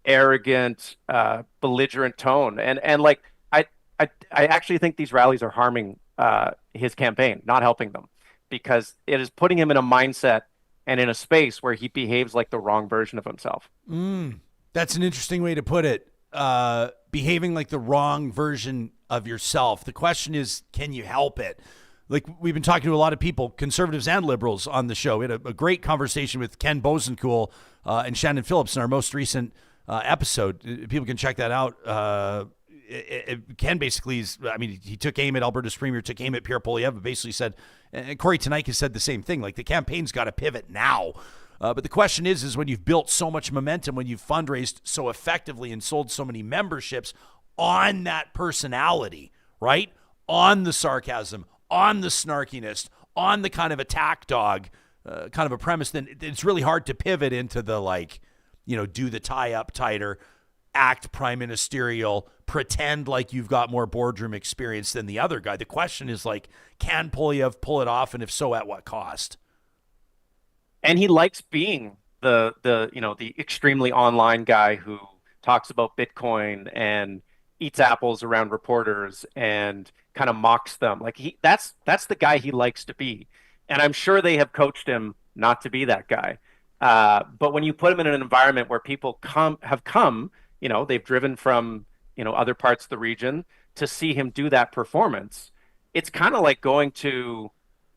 arrogant, belligerent tone. And like, I actually think these rallies are harming his campaign, not helping them, because it is putting him in a mindset and in a space where he behaves like the wrong version of himself. That's an interesting way to put it. Behaving like the wrong version of yourself. The question is, can you help it? Like, we've been talking to a lot of people, conservatives and liberals, on the show. We had a great conversation with Ken Bosencool and Shannon Phillips in our most recent episode. People can check that out. Ken basically he took aim at Alberta's premier, took aim at Pierre Poilievre, but basically said, and Corey Tenike has said the same thing, like, the campaign's got to pivot now. But the question is when you've built so much momentum, when you've fundraised so effectively and sold so many memberships on that personality, right? On the sarcasm, on the snarkiness, on the kind of attack dog, kind of a premise, then it's really hard to pivot into the, like, you know, do the tie up tighter, act prime ministerial, pretend like you've got more boardroom experience than the other guy. The question is, like, can Poilievre pull it off, and if so, at what cost? And he likes being the extremely online guy who talks about Bitcoin and eats apples around reporters and kind of mocks them. Like, that's the guy he likes to be. And I'm sure they have coached him not to be that guy. But when you put him in an environment where people have come, you know, they've driven from, you know, other parts of the region to see him do that performance, it's kind of like going to,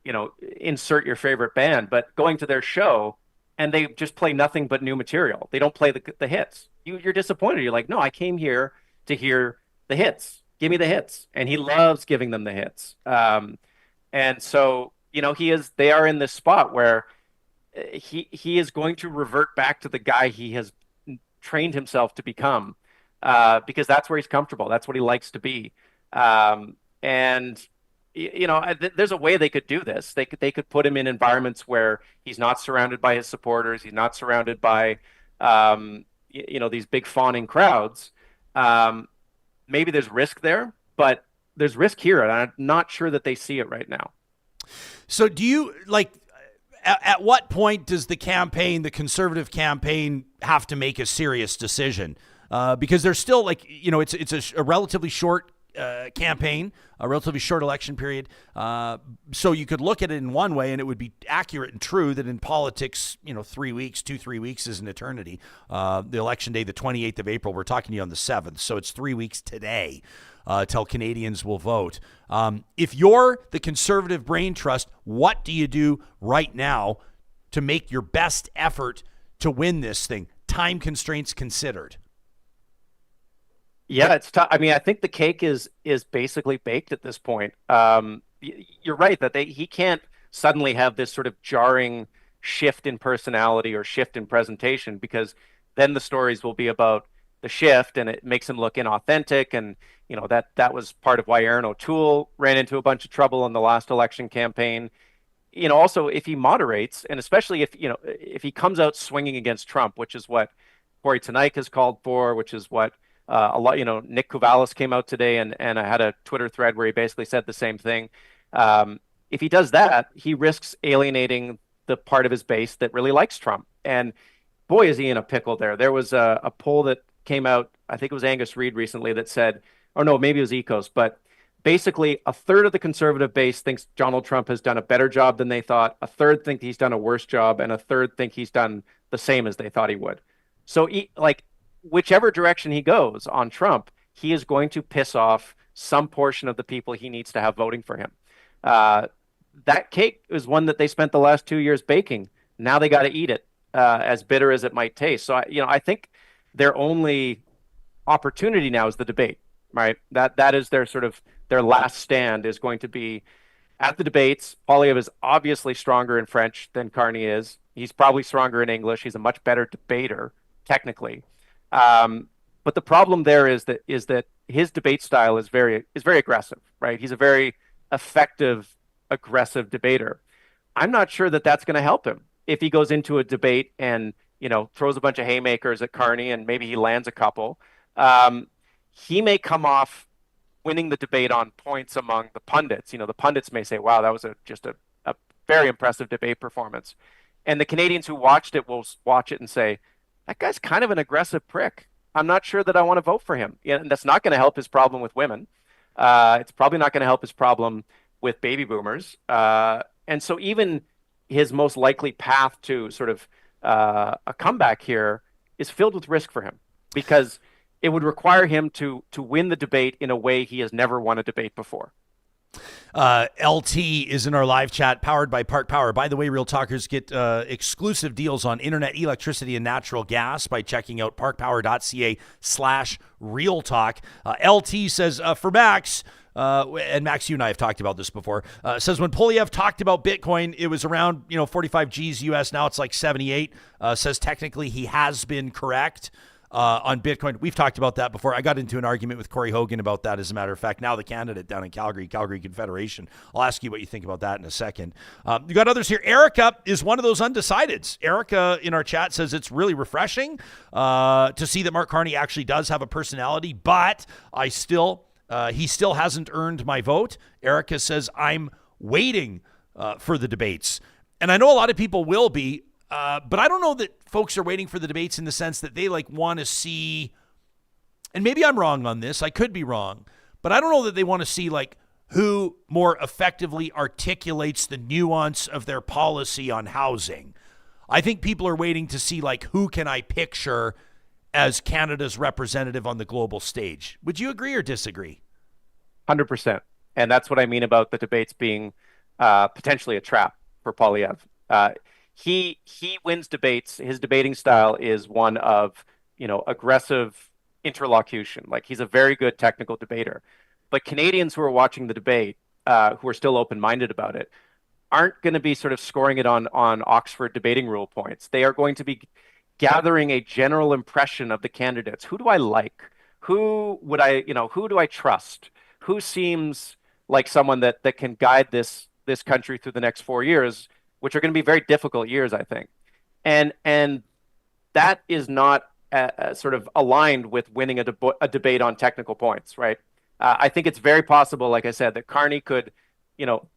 you know, insert your favorite band, but going to their show and they just play nothing but new material. They don't play the hits. You're disappointed. You're like, no, I came here to hear the hits. Give me the hits. And he loves giving them the hits. And so, you know, they are in this spot where he is going to revert back to the guy he has trained himself to become, because that's where he's comfortable. That's what he likes to be. And you know, there's a way they could do this. They could put him in environments where he's not surrounded by his supporters. He's not surrounded by, you know, these big fawning crowds. Maybe there's risk there, but there's risk here, and I'm not sure that they see it right now. So do you, like, at what point does the conservative campaign, have to make a serious decision? Because there's still, like, you know, it's a relatively short campaign, a relatively short election period. So you could look at it in one way and it would be accurate and true that in politics, you know, 3 weeks is an eternity. The election day, the 28th of April, we're talking to you on the 7th. So it's 3 weeks today till Canadians will vote. If you're the Conservative Brain Trust, what do you do right now to make your best effort to win this thing? Time constraints considered. Yeah, it's tough. I mean, I think the cake is basically baked at this point. You're right that he can't suddenly have this sort of jarring shift in personality or shift in presentation, because then the stories will be about the shift and it makes him look inauthentic. And, you know, that was part of why Aaron O'Toole ran into a bunch of trouble in the last election campaign. You know, also, if he moderates, and especially if he comes out swinging against Trump, which is what Corey Tenike has called for, which is what a lot, you know, Nick Kouvalis came out today and I had a Twitter thread where he basically said the same thing. If he does that, he risks alienating the part of his base that really likes Trump. And boy, is he in a pickle there. There was a poll that came out, I think it was Angus Reid recently, that said, or no, maybe it was Ecos, but basically a third of the conservative base thinks Donald Trump has done a better job than they thought. A third think he's done a worse job, and a third think he's done the same as they thought he would. So whichever direction he goes on Trump, he is going to piss off some portion of the people he needs to have voting for him. That cake is one that they spent the last 2 years baking. Now they got to eat it, as bitter as it might taste. So, I think their only opportunity now is the debate, right? That is their last stand is going to be at the debates. Poilievre is obviously stronger in French than Carney is. He's probably stronger in English. He's a much better debater, technically. But the problem there is that his debate style is very aggressive, right? He's a very effective, aggressive debater. I'm not sure that that's going to help him if he goes into a debate and throws a bunch of haymakers at Carney and maybe he lands a couple. He may come off winning the debate on points among the pundits. The pundits may say, "Wow, that was just a very impressive debate performance," and the Canadians who watched it will watch it and say, "That guy's kind of an aggressive prick. I'm not sure that I want to vote for him." And that's not going to help his problem with women. It's probably not going to help his problem with baby boomers. And so even his most likely path to sort of a comeback here is filled with risk for him, because it would require him to win the debate in a way he has never won a debate before. LT is in our live chat, powered by Park Power. By the way, Real Talkers get exclusive deals on internet, electricity, and natural gas by checking out parkpower.ca/realtalk. LT says, for Max, and Max, you and I have talked about this before, says when Poilievre talked about Bitcoin, it was around 45 G's US. Now it's like 78. Says technically he has been correct on Bitcoin. We've talked about that before. I got into an argument with Corey Hogan about that, as a matter of fact. Now the candidate down in Calgary Confederation. I'll ask you what you think about that in a second. You got others here. Erica is one of those undecideds. Erica in our chat says it's really refreshing to see that Mark Carney actually does have a personality, but he still hasn't earned my vote. Erica says I'm waiting for the debates. And I know a lot of people will be, but I don't know that folks are waiting for the debates in the sense that they want to see, and maybe I'm wrong on this, I could be wrong, but I don't know that they want to see who more effectively articulates the nuance of their policy on housing. I think people are waiting to see who can I picture as Canada's representative on the global stage. Would you agree or disagree? 100%. And that's what I mean about the debates being potentially a trap for Poilievre. He wins debates. His debating style is one of, aggressive interlocution. He's a very good technical debater. But Canadians who are watching the debate, who are still open-minded about it, aren't going to be sort of scoring it on Oxford debating rule points. They are going to be gathering a general impression of the candidates. Who do I like? Who do I trust? Who seems like someone that can guide this country through the next 4 years, which are going to be very difficult years, I think. And that is not sort of aligned with winning a debate on technical points, right? I think it's very possible, like I said, that Carney could,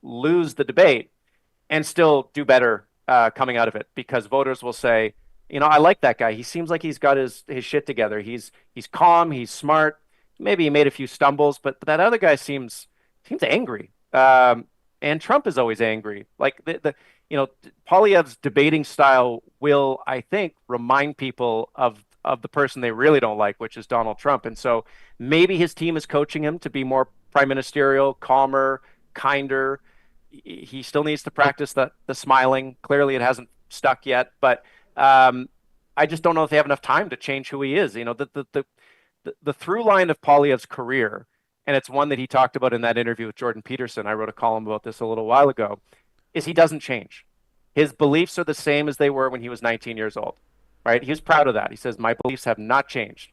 lose the debate and still do better coming out of it, because voters will say, I like that guy. He seems like he's got his shit together. He's calm. He's smart. Maybe he made a few stumbles, but that other guy seems angry. And Trump is always angry. Poilievre's debating style will, I think, remind people of the person they really don't like, which is Donald Trump. And so maybe his team is coaching him to be more prime ministerial, calmer, kinder. He still needs to practice the smiling. Clearly it hasn't stuck yet, but I just don't know if they have enough time to change who he is. The through line of Poilievre's career, and it's one that he talked about in that interview with Jordan Peterson, I wrote a column about this a little while ago, is he doesn't change. His beliefs are the same as they were when he was 19 years old, right? He was proud of that. He says, my beliefs have not changed.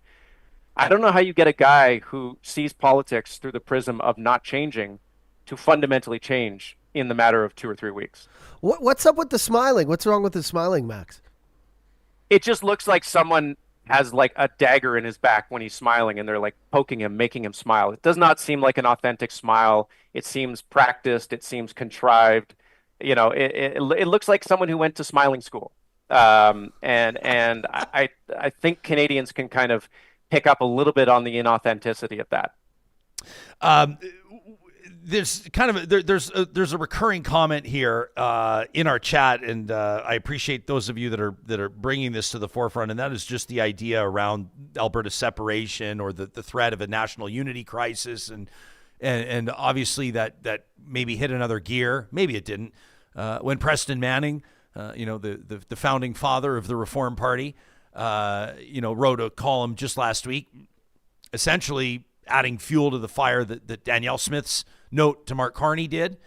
I don't know how you get a guy who sees politics through the prism of not changing to fundamentally change in the matter of 2 or 3 weeks. What's up with the smiling? What's wrong with the smiling, Max? It just looks like someone has a dagger in his back when he's smiling, and they're poking him, making him smile. It does not seem like an authentic smile. It seems practiced. It seems contrived. It looks like someone who went to smiling school. And I think Canadians can kind of pick up a little bit on the inauthenticity of that. There's a recurring comment here in our chat, and I appreciate those of you that are bringing this to the forefront, and that is just the idea around Alberta separation or the threat of a national unity crisis, and obviously that maybe hit another gear, maybe it didn't, when Preston Manning, the founding father of the Reform Party, wrote a column just last week, essentially adding fuel to the fire that Danielle Smith's note to Mark Carney did,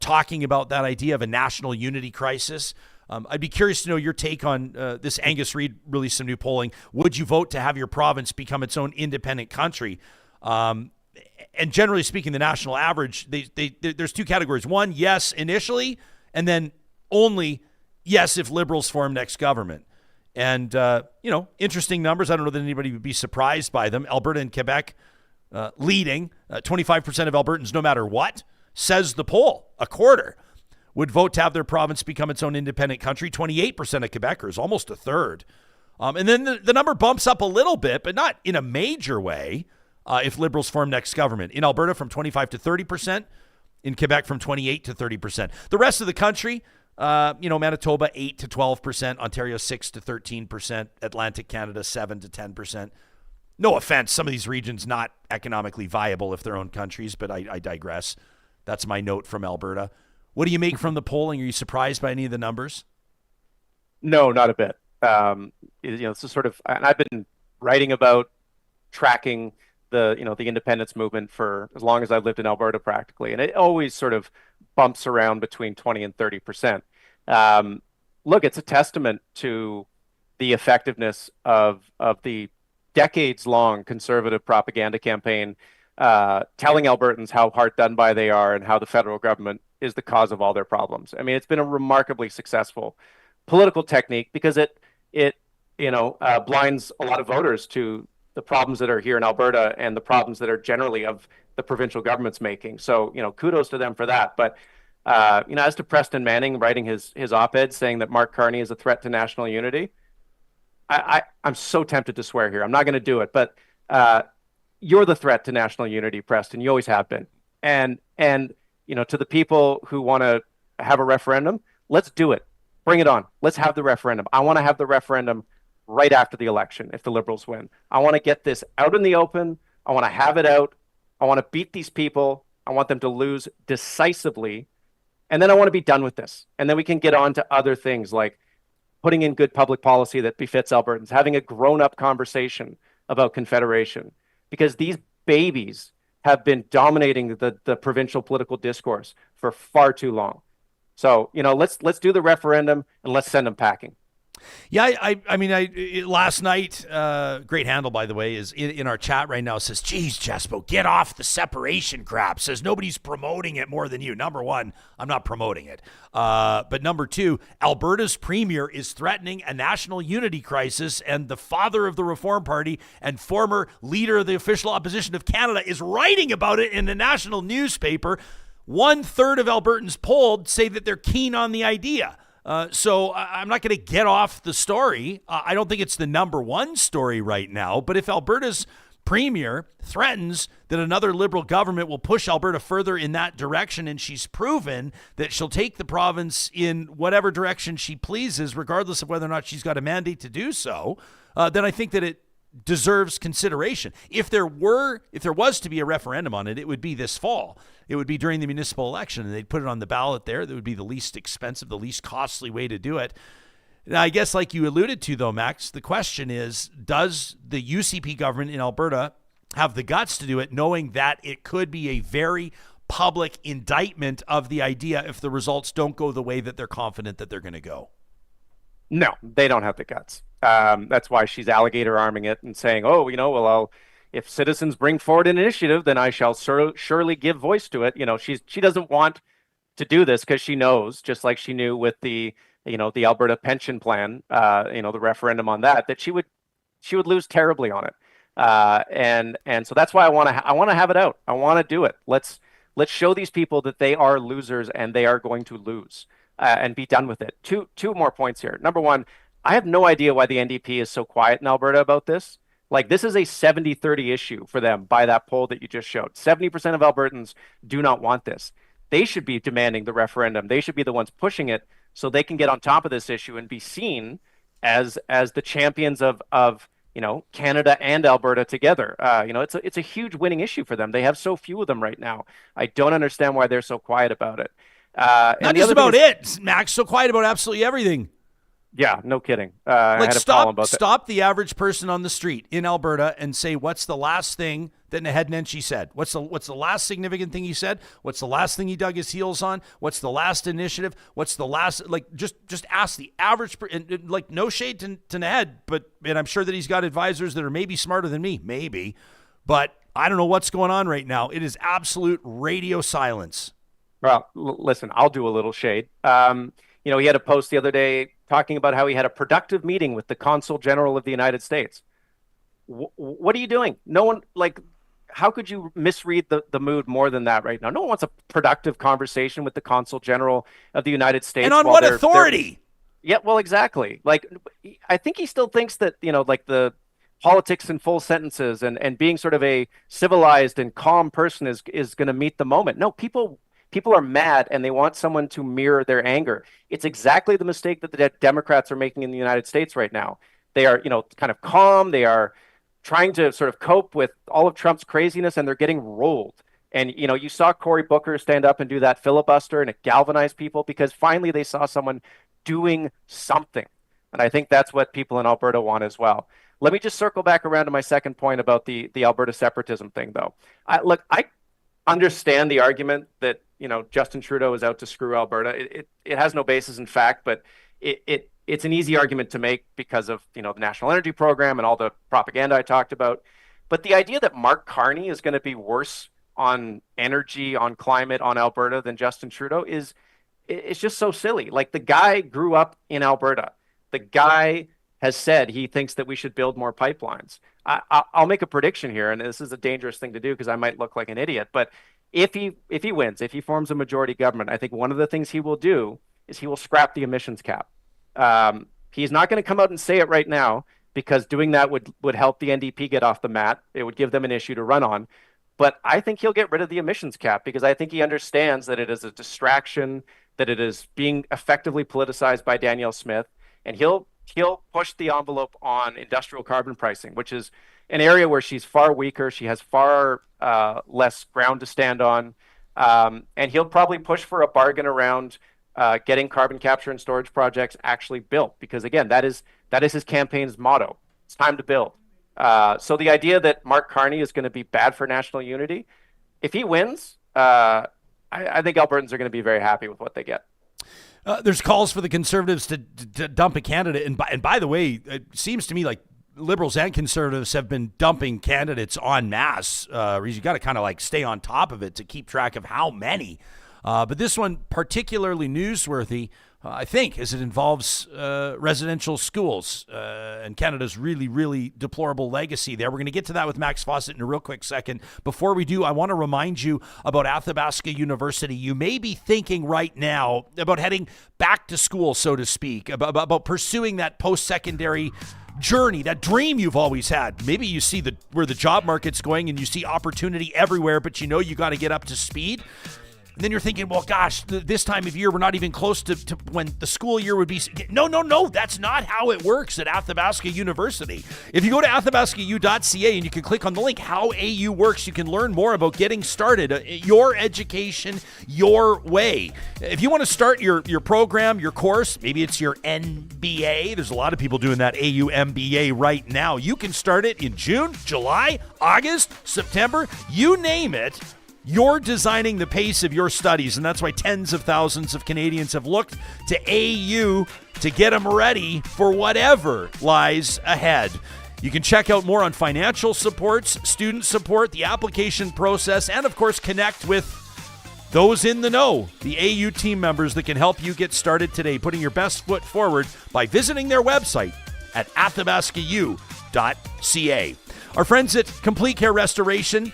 talking about that idea of a national unity crisis. I'd be curious to know your take on this. Angus Reid released some new polling. Would you vote to have your province become its own independent country? And generally speaking, the national average, there's two categories. One, yes, initially, and then only yes if Liberals form next government. And, interesting numbers. I don't know that anybody would be surprised by them. Alberta and Quebec leading. 25% of Albertans, no matter what, says the poll, a quarter, would vote to have their province become its own independent country. 28% of Quebecers, almost a third. And then the number bumps up a little bit, but not in a major way, if Liberals form next government. In Alberta, from 25 to 30%. In Quebec, from 28 to 30%. The rest of the country, Manitoba, 8 to 12%. Ontario, 6 to 13%. Atlantic Canada, 7 to 10%. No offense, some of these regions not economically viable if their own countries, but I digress. That's my note from Alberta. What do you make from the polling? Are you surprised by any of the numbers? No, not a bit. This is sort of, and I've been writing about tracking the independence movement for as long as I've lived in Alberta practically, and it always sort of bumps around between 20 and 30%. Look, it's a testament to the effectiveness of the decades-long conservative propaganda campaign telling Albertans how hard done by they are and how the federal government is the cause of all their problems. I mean, it's been a remarkably successful political technique because it blinds a lot of voters to the problems that are here in Alberta and the problems that are generally of the provincial government's making. So, kudos to them for that. But, as to Preston Manning writing his op-ed saying that Mark Carney is a threat to national unity, I'm so tempted to swear here. I'm not going to do it, but you're the threat to national unity, Preston. You always have been. And to the people who want to have a referendum, let's do it. Bring it on. Let's have the referendum. I want to have the referendum right after the election if the Liberals win. I want to get this out in the open. I want to have it out. I want to beat these people. I want them to lose decisively. And then I want to be done with this. And then we can get on to other things like putting in good public policy that befits Albertans, having a grown-up conversation about Confederation. Because these babies have been dominating the provincial political discourse for far too long. So, let's do the referendum and let's send them packing. Yeah, I mean, last night, great handle, by the way, is in our chat right now, says, geez, Jespo, get off the separation crap. Says nobody's promoting it more than you. Number one, I'm not promoting it. But number two, Alberta's premier is threatening a national unity crisis, and the father of the Reform Party and former leader of the official opposition of Canada is writing about it in a national newspaper. 1/3 of Albertans polled say that they're keen on the idea. So I'm not going to get off the story. I don't think it's the number one story right now. But if Alberta's premier threatens that another Liberal government will push Alberta further in that direction, and she's proven that she'll take the province in whatever direction she pleases, regardless of whether or not she's got a mandate to do so, then I think that it deserves consideration. If there was to be a referendum on it, it would be this fall. It would be during the municipal election, and they'd put it on the ballot there. That would be the least expensive, the least costly way to do it. Now, I guess like you alluded to, though, Max, the question is, does the UCP government in Alberta have the guts to do it, knowing that it could be a very public indictment of the idea if the results don't go the way that they're confident that they're going to go? No, they don't have the guts. That's why she's alligator arming it and saying, if citizens bring forward an initiative, then I shall surely give voice to it. She doesn't want to do this because she knows, just like she knew with the Alberta pension plan, the referendum on that she would lose terribly on it. And so that's why I want to have it out. I want to do it. Let's show these people that they are losers and they are going to lose, and be done with it. Two more points here. Number one, I have no idea why the NDP is so quiet in Alberta about this. Like, this is a 70-30 issue for them by that poll that you just showed. 70% of Albertans do not want this. They should be demanding the referendum. They should be the ones pushing it so they can get on top of this issue and be seen as the champions of Canada and Alberta together. It's a huge winning issue for them. They have so few of them right now. I don't understand why they're so quiet about it. Not just about it, Max. So quiet about absolutely everything. Yeah, no kidding. I had a column about that. Stop the average person on the street in Alberta and say, what's the last thing that Naheed Nenshi said? What's the last significant thing he said? What's the last thing he dug his heels on? What's the last initiative? What's the last, just ask the average, no shade to Naheed, and I'm sure that he's got advisors that are maybe smarter than me, maybe, but I don't know what's going on right now. It is absolute radio silence. Well, listen, I'll do a little shade. He had a post the other day talking about how he had a productive meeting with the Consul General of the United States. What are you doing? No one, how could you misread the mood more than that right now? No one wants a productive conversation with the Consul General of the United States. And on what authority? Yeah, well, exactly. I think he still thinks that, the politics in full sentences and being sort of a civilized and calm person is going to meet the moment. No, people are mad and they want someone to mirror their anger. It's exactly the mistake that the Democrats are making in the United States right now. They are, kind of calm. They are trying to sort of cope with all of Trump's craziness, and they're getting rolled. And, you saw Cory Booker stand up and do that filibuster, and it galvanized people because finally they saw someone doing something. And I think that's what people in Alberta want as well. Let me just circle back around to my second point about the Alberta separatism thing, though. I understand the argument that, Justin Trudeau is out to screw Alberta. It has no basis in fact, but it's an easy argument to make because of, the National Energy Program and all the propaganda I talked about. But the idea that Mark Carney is going to be worse on energy, on climate, on Alberta than Justin Trudeau it's just so silly. The guy grew up in Alberta. The guy has said he thinks that we should build more pipelines. I'll make a prediction here, and this is a dangerous thing to do because I might look like an idiot, but if he wins, if he forms a majority government, I think one of the things he will do is he will scrap the emissions cap. He's not going to come out and say it right now because doing that would help the NDP get off the mat. It would give them an issue to run on. But I think he'll get rid of the emissions cap because I think he understands that it is a distraction, that it is being effectively politicized by Danielle Smith, and he'll push the envelope on industrial carbon pricing, which is an area where she's far weaker. She has far less ground to stand on. And he'll probably push for a bargain around getting carbon capture and storage projects actually built, because again, that is his campaign's motto. It's time to build. So the idea that Mark Carney is going to be bad for national unity, if he wins, I think Albertans are going to be very happy with what they get. There's calls for the Conservatives to dump a candidate. And by the way, it seems to me like Liberals and Conservatives have been dumping candidates en masse. You got to kind of stay on top of it to keep track of how many. But this one particularly newsworthy, I think, as it involves residential schools and Canada's really, really deplorable legacy there. We're going to get to that with Max Fawcett in a real quick second. Before we do, I want to remind you about Athabasca University. You may be thinking right now about heading back to school, so to speak, about pursuing that post-secondary journey, that dream you've always had. Maybe you see where the job market's going and you see opportunity everywhere, but you got to get up to speed. And then you're thinking, well, gosh, this time of year, we're not even close to when the school year would be. No, that's not how it works at Athabasca University. If you go to athabascau.ca and you can click on the link, How AU Works, you can learn more about getting started, your education, your way. If you want to start your program, your course, maybe it's your MBA. There's a lot of people doing that AU MBA right now. You can start it in June, July, August, September, you name it. You're designing the pace of your studies, and that's why tens of thousands of Canadians have looked to AU to get them ready for whatever lies ahead. You can check out more on financial supports, student support, the application process, and of course connect with those in the know, the AU team members that can help you get started today, putting your best foot forward by visiting their website at athabascau.ca. Our friends at Complete Care Restoration,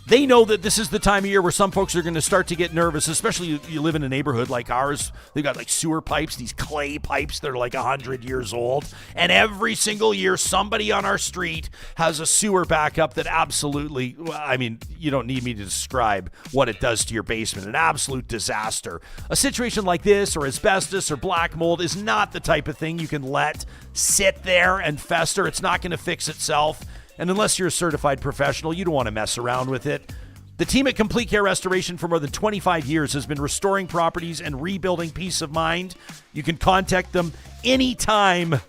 they know that this is the time of year where some folks are going to start to get nervous, especially you live in a neighborhood like ours. They've got sewer pipes, these clay pipes that are 100 years old. And every single year, somebody on our street has a sewer backup that absolutely, you don't need me to describe what it does to your basement. An absolute disaster. A situation like this, or asbestos, or black mold, is not the type of thing you can let sit there and fester. It's not going to fix itself. And unless you're a certified professional, you don't want to mess around with it. The team at Complete Care Restoration for more than 25 years has been restoring properties and rebuilding peace of mind. You can contact them anytime.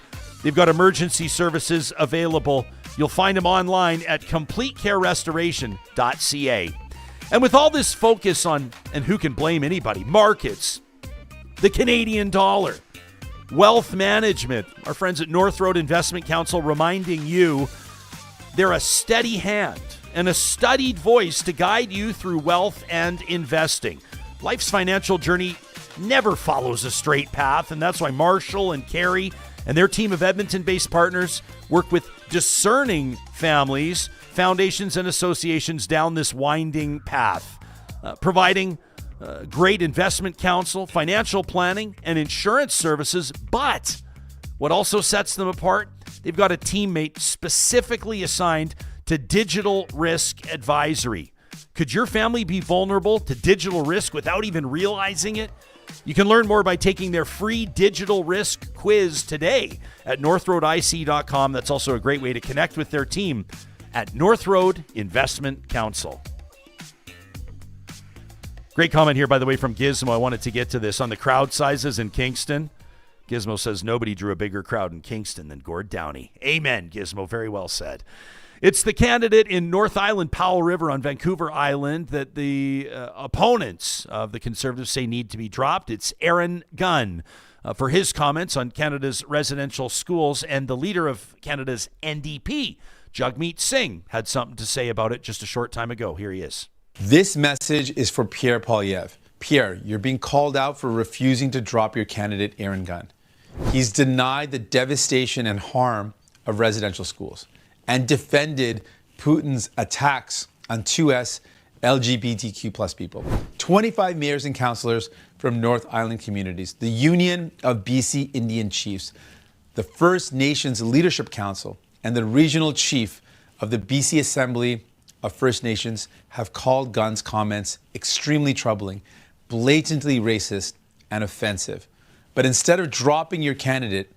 They've got emergency services available. You'll find them online at completecarerestoration.ca. And with all this focus on, and who can blame anybody, markets, the Canadian dollar, wealth management, our friends at North Road Investment Council reminding you they're a steady hand and a studied voice to guide you through wealth and investing. Life's financial journey never follows a straight path, and that's why Marshall and Carey and their team of Edmonton-based partners work with discerning families, foundations, and associations down this winding path, providing great investment counsel, financial planning, and insurance services. But what also sets them apart, they've got a teammate specifically assigned to digital risk advisory. Could your family be vulnerable to digital risk without even realizing it? You can learn more by taking their free digital risk quiz today at northroadic.com. That's also a great way to connect with their team at North Road Investment Council. Great comment here, by the way, from Gizmo. I wanted to get to this on the crowd sizes in Kingston. Gizmo says nobody drew a bigger crowd in Kingston than Gord Downey. Amen, Gizmo. Very well said. It's the candidate in North Island, Powell River on Vancouver Island, that the opponents of the Conservatives say need to be dropped. It's Aaron Gunn for his comments on Canada's residential schools, and the leader of Canada's NDP, Jagmeet Singh, had something to say about it just a short time ago. Here he is. This message is for Pierre Poilievre. Pierre, you're being called out for refusing to drop your candidate, Aaron Gunn. He's denied the devastation and harm of residential schools and defended Putin's attacks on 2S LGBTQ plus people. 25 mayors and councillors from North Island communities, the Union of BC Indian Chiefs, the First Nations Leadership Council, and the regional chief of the BC Assembly of First Nations have called Gunn's comments extremely troubling, blatantly racist, and offensive. But instead of dropping your candidate,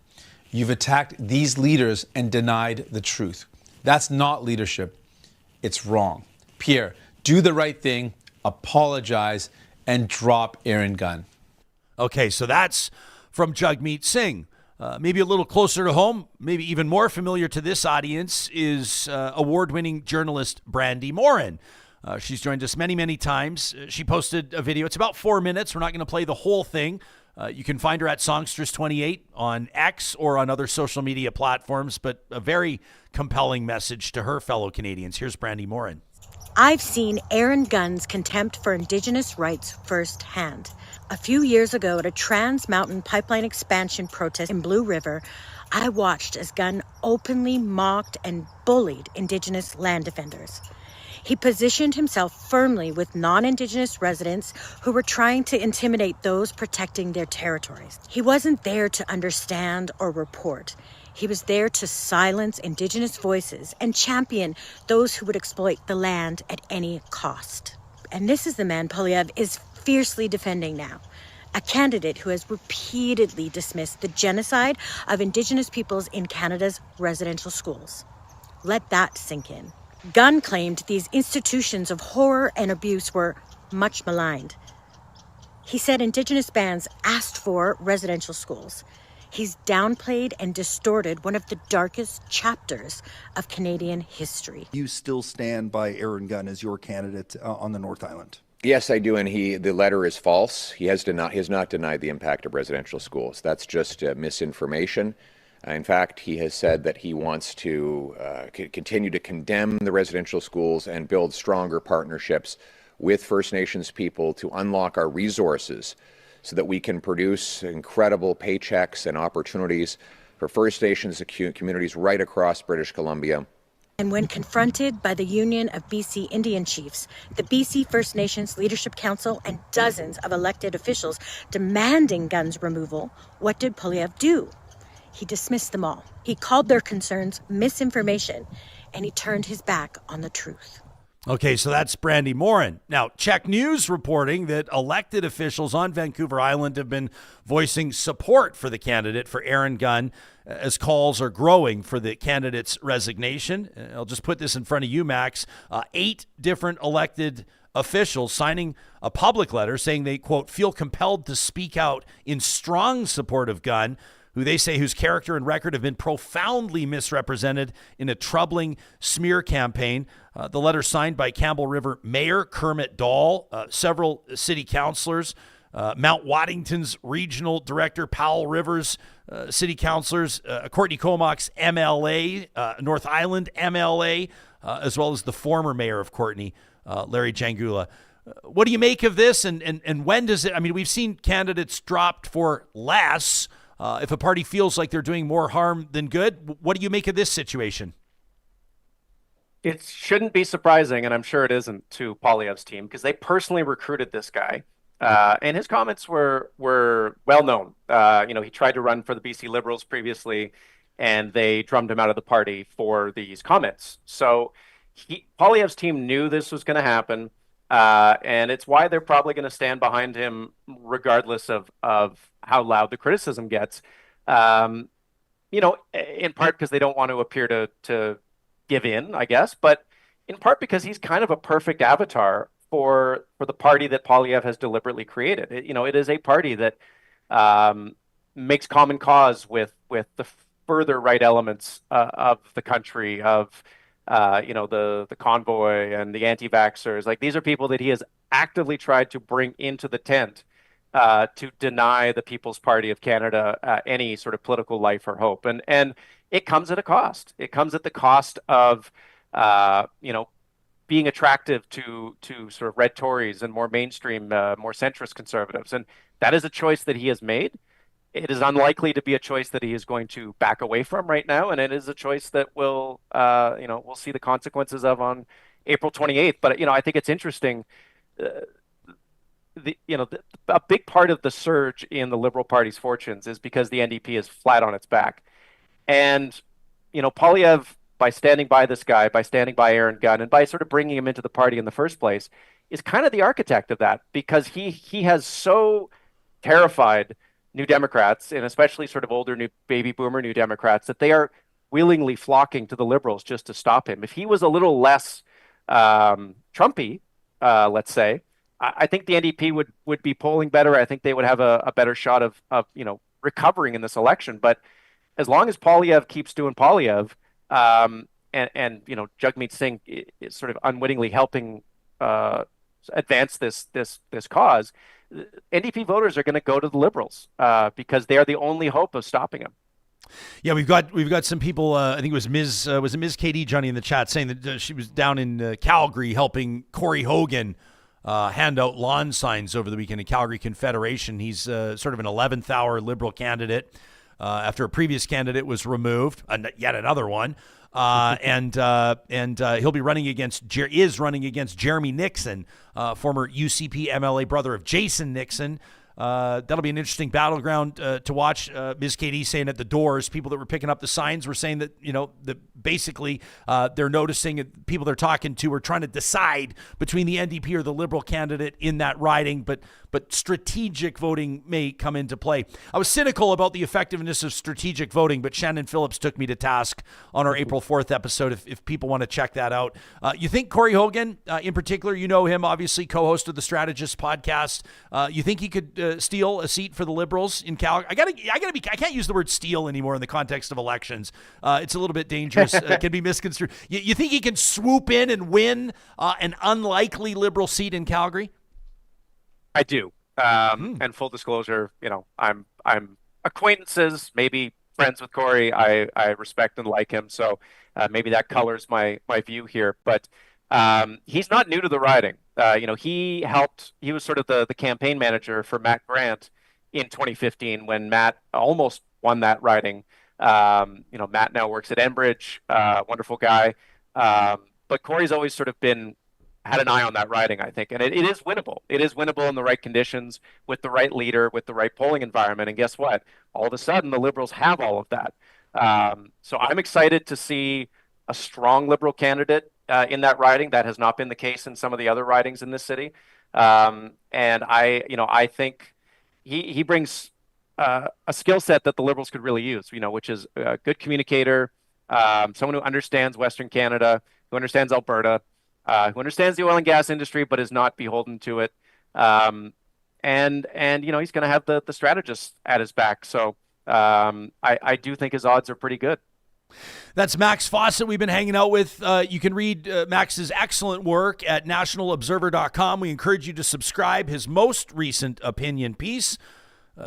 you've attacked these leaders and denied the truth. That's not leadership. It's wrong. Pierre, do the right thing, apologize, and drop Aaron Gunn. Okay, so that's from Jagmeet Singh. Maybe a little closer to home, maybe even more familiar to this audience, is award-winning journalist Brandy Morin. She's joined us many, many times. She posted a video. It's about 4 minutes. We're not going to play the whole thing. You can find her at Songstress28 on X or on other social media platforms, but a very compelling message to her fellow Canadians. Here's Brandy Morin. I've seen Aaron Gunn's contempt for Indigenous rights firsthand. A few years ago at a Trans Mountain Pipeline expansion protest in Blue River, I watched as Gunn openly mocked and bullied Indigenous land defenders. He positioned himself firmly with non-Indigenous residents who were trying to intimidate those protecting their territories. He wasn't there to understand or report. He was there to silence Indigenous voices and champion those who would exploit the land at any cost. And this is the man Poilievre is fiercely defending now. A candidate who has repeatedly dismissed the genocide of Indigenous peoples in Canada's residential schools. Let that sink in. Gunn claimed these institutions of horror and abuse were much maligned. He said Indigenous bands asked for residential schools. He's downplayed and distorted one of the darkest chapters of Canadian history. You still stand by Aaron Gunn as your candidate on the North Island? Yes, I do, and the letter is false. He has not denied the impact of residential schools. That's just misinformation. In fact, he has said that he wants to continue to condemn the residential schools and build stronger partnerships with First Nations people to unlock our resources so that we can produce incredible paychecks and opportunities for First Nations communities right across British Columbia. And when confronted by the Union of BC Indian Chiefs, the BC First Nations Leadership Council, and dozens of elected officials demanding Gunn's removal, what did Poilievre do? He dismissed them all. He called their concerns misinformation, and he turned his back on the truth. Okay, so that's Brandy Morin. Now, Czech News reporting that elected officials on Vancouver Island have been voicing support for the candidate, for Aaron Gunn, as calls are growing for the candidate's resignation. I'll just put this in front of you, Max. 8 different elected officials signing a public letter saying they, quote, feel compelled to speak out in strong support of Gunn, who they say whose character and record have been profoundly misrepresented in a troubling smear campaign. The letter signed by Campbell River Mayor Kermit Dahl, several city councillors, Mount Waddington's regional director, Powell Rivers, city councillors, Courtney Comox, MLA, North Island MLA, as well as the former mayor of Courtney, Larry Jangula. What do you make of this, and when does it? I mean, we've seen candidates dropped for less. If a party feels like they're doing more harm than good, what do you make of this situation? It shouldn't be surprising, and I'm sure it isn't, to Poilievre's team, because they personally recruited this guy. And his comments were well known. He tried to run for the BC Liberals previously, and they drummed him out of the party for these comments. So Poilievre's team knew this was going to happen, and it's why they're probably going to stand behind him regardless of how loud the criticism gets. In part because they don't want to appear to give in, I guess, but in part because he's kind of a perfect avatar for the party that Poilievre has deliberately created. It is a party that makes common cause with the further right elements of the country, of the convoy and the anti-vaxxers. Like, these are people that he has actively tried to bring into the tent to deny the People's Party of Canada any sort of political life or hope. And it comes at a cost. It comes at the cost of being attractive to sort of red Tories and more mainstream, more centrist conservatives. And that is a choice that he has made. It is unlikely to be a choice that he is going to back away from right now. And it is a choice that we'll see the consequences of on April 28th. But, I think it's interesting. A big part of the surge in the Liberal Party's fortunes is because the NDP is flat on its back. And, Poilievre, by standing by this guy, by standing by Aaron Gunn, and by sort of bringing him into the party in the first place, is kind of the architect of that, because he has so terrified New Democrats, and especially sort of older new baby boomer New Democrats, that they are willingly flocking to the Liberals just to stop him. If he was a little less Trumpy, let's say, I think the NDP would be polling better. I think they would have a better shot of recovering in this election. But as long as Poilievre keeps doing Poilievre, and Jagmeet Singh is sort of unwittingly helping advance this cause, NDP voters are going to go to the Liberals because they are the only hope of stopping him. Yeah, we've got some people. I think it was Ms. KD Johnny in the chat saying that she was down in Calgary helping Corey Hogan hand out lawn signs over the weekend in Calgary Confederation. He's sort of an 11th hour Liberal candidate after a previous candidate was removed, yet another one. And he'll be running against Jeremy Nixon, former UCP MLA brother of Jason Nixon. That'll be an interesting battleground to watch. Ms. KD saying at the doors, people that were picking up the signs were saying that, that basically they're noticing people they're talking to are trying to decide between the NDP or the Liberal candidate in that riding, but strategic voting may come into play. I was cynical about the effectiveness of strategic voting, but Shannon Phillips took me to task on our April 4th episode if people want to check that out. You think Corey Hogan, in particular, you know him, obviously co-host of the Strategist podcast, you think he could steal a seat for the Liberals in Calgary? I can't use the word steal anymore in the context of elections. It's a little bit dangerous. It can be misconstrued. You think he can swoop in and win an unlikely Liberal seat in Calgary? I do. And full disclosure, I'm acquaintances, maybe friends with Corey. I respect and like him, so maybe that colors my view here. But he's not new to the riding. He was sort of the campaign manager for Matt Grant in 2015 when Matt almost won that riding. Matt now works at Enbridge, wonderful guy. But Corey's always sort of had an eye on that riding, I think. And it is winnable. It is winnable in the right conditions, with the right leader, with the right polling environment. And guess what? All of a sudden, the Liberals have all of that. So I'm excited to see a strong Liberal candidate in that riding. That has not been the case in some of the other ridings in this city. And I think he brings a skill set that the Liberals could really use, which is a good communicator, someone who understands Western Canada, who understands Alberta, who understands the oil and gas industry but is not beholden to it. And he's going to have the strategist at his back. So I do think his odds are pretty good. That's Max Fawcett we've been hanging out with. You can read Max's excellent work at nationalobserver.com. We encourage you to subscribe. His most recent opinion piece,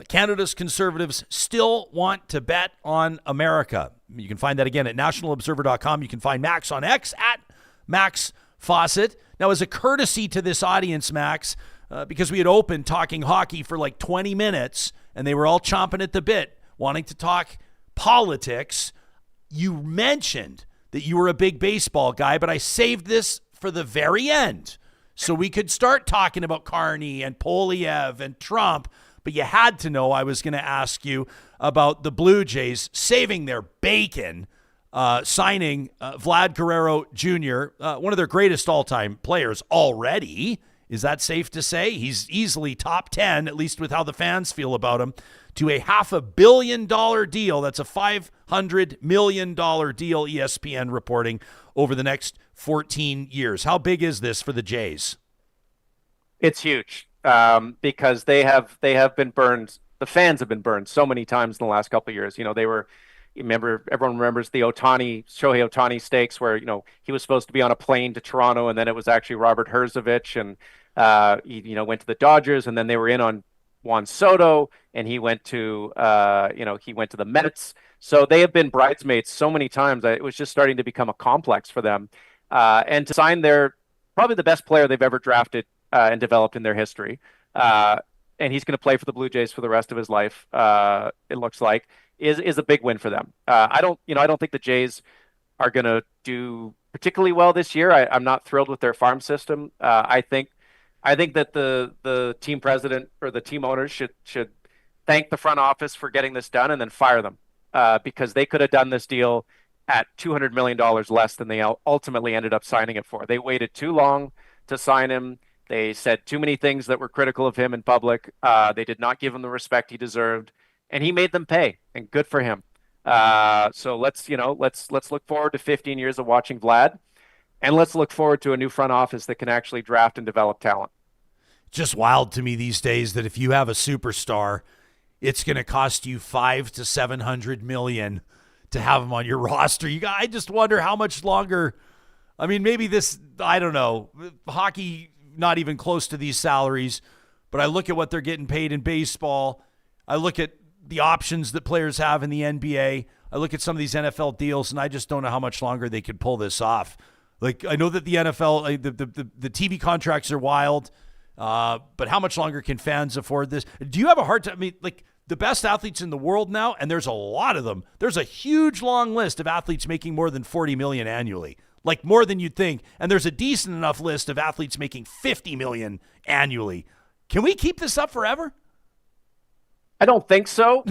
Canada's Conservatives Still Want to Bet on America. You can find that again at nationalobserver.com. You can find Max on X at Max Fawcett. Now, as a courtesy to this audience, Max, because we had opened talking hockey for like 20 minutes and they were all chomping at the bit, wanting to talk politics, you mentioned that you were a big baseball guy, but I saved this for the very end so we could start talking about Carney and Poilievre and Trump. But you had to know I was going to ask you about the Blue Jays saving their bacon, signing Vlad Guerrero Jr., one of their greatest all-time players already. Is that safe to say? He's easily top 10, at least with how the fans feel about him, to a $500 million deal. That's a $500 million deal, ESPN reporting, over the next 14 years. How big is this for the Jays? It's huge because they have been burned. The fans have been burned so many times in the last couple of years. Everyone remembers the Shohei Ohtani stakes where, he was supposed to be on a plane to Toronto and then it was actually Robert Herjavec and, he went to the Dodgers and then they were in on Juan Soto and he went to the Mets. So they have been bridesmaids so many times that it was just starting to become a complex for them. And to sign probably the best player they've ever drafted and developed in their history. And he's going to play for the Blue Jays for the rest of his life. It looks like is a big win for them. I don't think the Jays are going to do particularly well this year. I'm not thrilled with their farm system. I think that the team president or the team owners should thank the front office for getting this done and then fire them because they could have done this deal at $200 million less than they ultimately ended up signing it for. They waited too long to sign him. They said too many things that were critical of him in public. They did not give him the respect he deserved, and he made them pay. And good for him. So let's look forward to 15 years of watching Vlad, and let's look forward to a new front office that can actually draft and develop talent. Just wild to me these days that if you have a superstar, it's going to cost you $500 to $700 million to have him on your roster. I just wonder how much longer. I mean, maybe this. I don't know. Hockey. Not even close to these salaries, but I look at what they're getting paid in baseball. I look at the options that players have in the NBA. I look at some of these NFL deals, and I just don't know how much longer they could pull this off. Like, I know that the NFL, the TV contracts are wild, but how much longer can fans afford this? Do you have a hard time? I mean, like, the best athletes in the world now, and there's a lot of them. There's a huge long list of athletes making more than $40 million annually. Like more than you'd think. And there's a decent enough list of athletes making $50 million annually. Can we keep this up forever? I don't think so.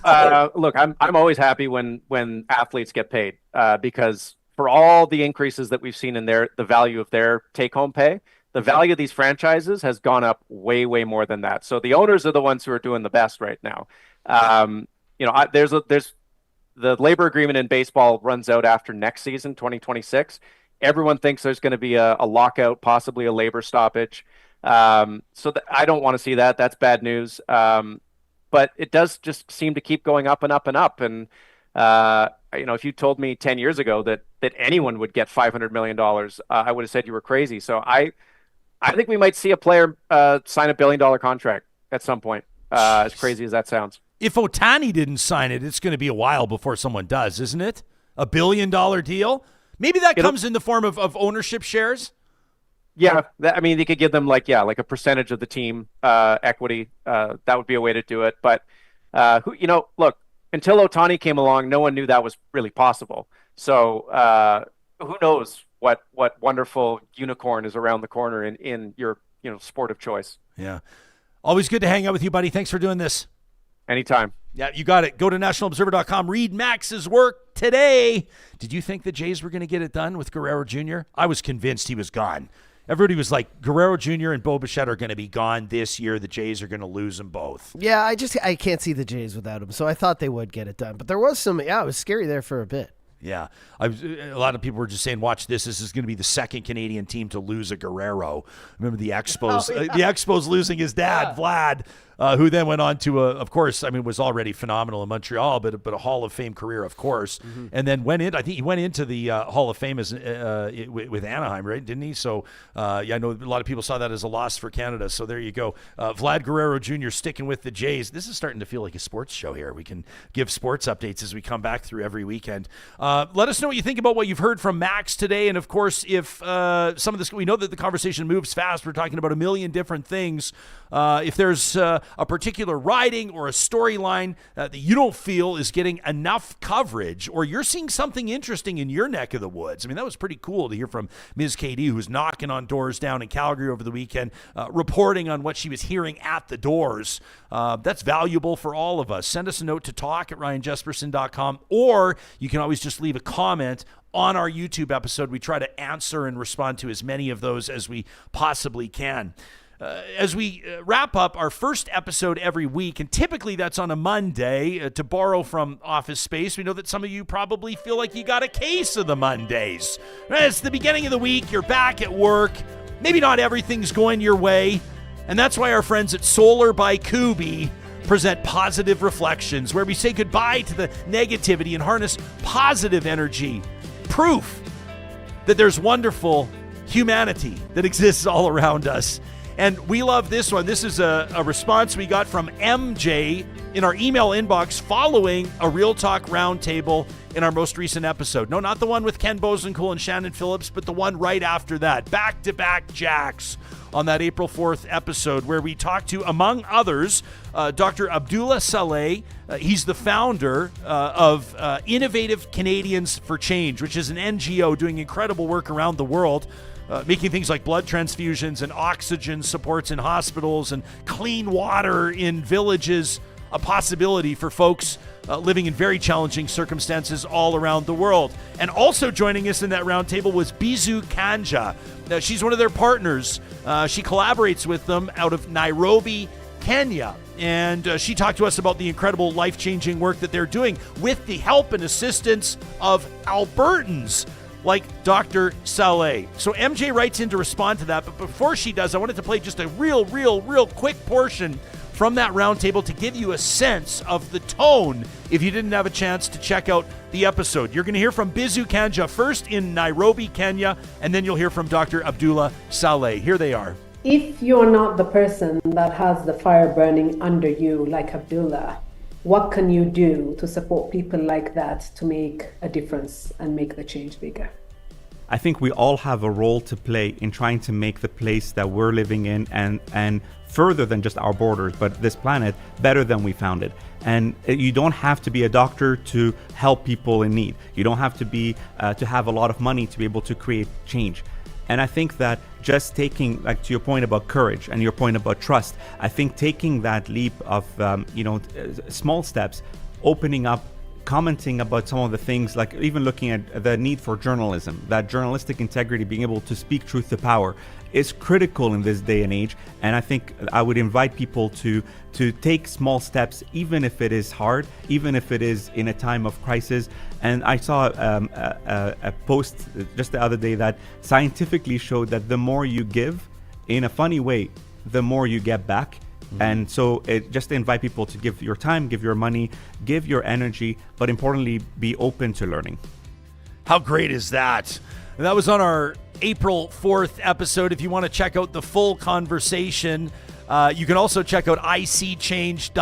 Look, I'm always happy when athletes get paid because for all the increases that we've seen in the value of their take-home pay, the value of these franchises has gone up way, way more than that. So the owners are the ones who are doing the best right now. There's the labor agreement in baseball runs out after next season, 2026. Everyone thinks there's going to be a lockout, possibly a labor stoppage. I don't want to see that. That's bad news. But it does just seem to keep going up and up and up. And, if you told me 10 years ago that anyone would get $500 million, I would have said you were crazy. So I think we might see a player sign $1 billion contract at some point, as crazy as that sounds. If Ohtani didn't sign it, it's going to be a while before someone does, isn't it? $1 billion deal? Maybe that comes in the form of ownership shares. Yeah, they could give them like a percentage of the team equity. That would be a way to do it. But look, until Ohtani came along, no one knew that was really possible. So who knows what wonderful unicorn is around the corner in your sport of choice. Yeah, always good to hang out with you, buddy. Thanks for doing this. Anytime. Yeah, you got it. Go to nationalobserver.com. Read Max's work today. Did you think the Jays were going to get it done with Guerrero Jr.? I was convinced he was gone. Everybody was like, Guerrero Jr. and Bo Bichette are going to be gone this year. The Jays are going to lose them both. Yeah, I can't see the Jays without him, so I thought they would get it done. But there was it was scary there for a bit. Yeah, a lot of people were just saying, watch this. This is going to be the second Canadian team to lose a Guerrero. Remember the Expos? The Expos losing his dad, Vlad. who then went on to, of course, was already phenomenal in Montreal, but a Hall of Fame career, of course. Mm-hmm. And then I think he went into the Hall of Fame with Anaheim, right? Didn't he? So, I know a lot of people saw that as a loss for Canada. So there you go. Vlad Guerrero Jr. sticking with the Jays. This is starting to feel like a sports show here. We can give sports updates as we come back through every weekend. Let us know what you think about what you've heard from Max today. And, of course, if some of this, we know that the conversation moves fast. We're talking about a million different things. If there's a particular writing or a storyline that you don't feel is getting enough coverage, or you're seeing something interesting in your neck of the woods. That was pretty cool to hear from Ms. KD, who's knocking on doors down in Calgary over the weekend, reporting on what she was hearing at the doors. That's valuable for all of us. Send us a note to talk@ryanjespersen.com, or you can always just leave a comment on our YouTube episode. We try to answer and respond to as many of those as we possibly can. As we wrap up our first episode every week, and typically that's on a Monday, to borrow from Office Space, we know that some of you probably feel like you got a case of the Mondays. It's the beginning of the week, you're back at work, maybe not everything's going your way, and that's why our friends at Solar by Kuby present Positive Reflections, where we say goodbye to the negativity and harness positive energy. Proof that there's wonderful humanity that exists all around us. And we love this one. This is a response we got from MJ in our email inbox following a Real Talk Roundtable in our most recent episode. No, not the one with Ken Bosencool and Shannon Phillips, but the one right after that. Back-to-back Jacks on that April 4th episode, where we talked to, among others, Dr. Abdullah Saleh. He's the founder of Innovative Canadians for Change, which is an NGO doing incredible work around the world. Making things like blood transfusions and oxygen supports in hospitals and clean water in villages a possibility for folks living in very challenging circumstances all around the world. And also joining us in that roundtable was Bizu Kanja. She's one of their partners. She collaborates with them out of Nairobi, Kenya. And she talked to us about the incredible life-changing work that they're doing with the help and assistance of Albertans like Dr. Saleh. So MJ writes in to respond to that, but before she does, I wanted to play just a real quick portion from that roundtable to give you a sense of the tone if you didn't have a chance to check out the episode. You're going to hear from Bizu Kanja first in Nairobi, Kenya, and then you'll hear from Dr. Abdullah Saleh. Here they are. If you're not the person that has the fire burning under you, like Abdullah, what can you do to support people like that to make a difference and make the change bigger? I think we all have a role to play in trying to make the place that we're living in and further than just our borders, but this planet, better than we found it. And you don't have to be a doctor to help people in need. You don't have to be to have a lot of money to be able to create change. And I think that just taking, like to your point about courage and your point about trust, I think taking that leap of, small steps, opening up, commenting about some of the things, like even looking at the need for journalism, that journalistic integrity, being able to speak truth to power is critical in this day and age. And I think I would invite people to take small steps, even if it is hard, even if it is in a time of crisis. And I saw a post just the other day that scientifically showed that the more you give in a funny way, the more you get back. And so just to invite people to give your time, give your money, give your energy, but importantly, be open to learning. How great is that? And that was on our April 4th episode. If you want to check out the full conversation, you can also check out ichange.ca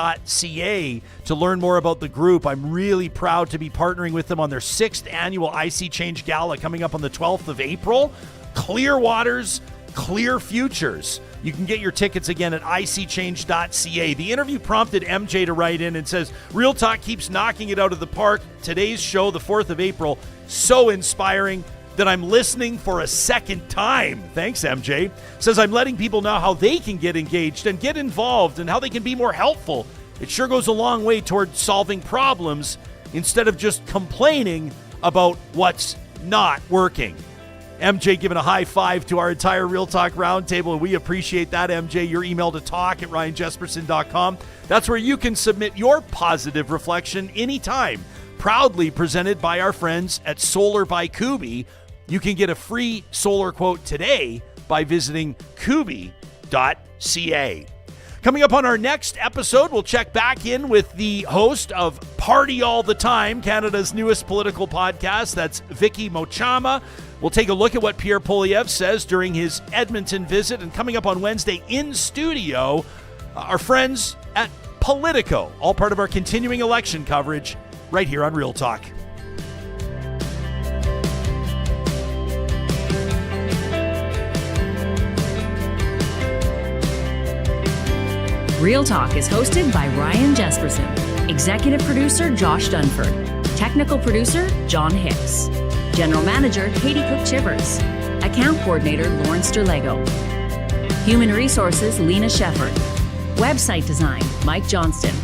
to learn more about the group. I'm really proud to be partnering with them on their 6th annual IC Change Gala coming up on the 12th of April. Clear waters, clear futures. You can get your tickets again at ichange.ca. The interview prompted MJ to write in and says, Real Talk keeps knocking it out of the park. Today's show, the 4th of April, so inspiring that I'm listening for a second time. Thanks, MJ. Says, I'm letting people know how they can get engaged and get involved and how they can be more helpful. It sure goes a long way toward solving problems instead of just complaining about what's not working. MJ giving a high five to our entire Real Talk Roundtable, and we appreciate that, MJ. Your email to talk@ryanjespersen.com. That's where you can submit your positive reflection anytime. Proudly presented by our friends at Solar by Kuby. You can get a free solar quote today by visiting kuby.ca. Coming up on our next episode, we'll check back in with the host of Party All the Time, Canada's newest political podcast. That's Vicky Mochama. We'll take a look at what Pierre Poilievre says during his Edmonton visit. And coming up on Wednesday in studio, our friends at Politico, all part of our continuing election coverage right here on Real Talk. Real Talk is hosted by Ryan Jespersen, executive producer Josh Dunford, technical producer John Hicks, general manager Katie Cook-Chivers, account coordinator Lawrence Derlego, human resources Lena Shefford, website design Mike Johnston,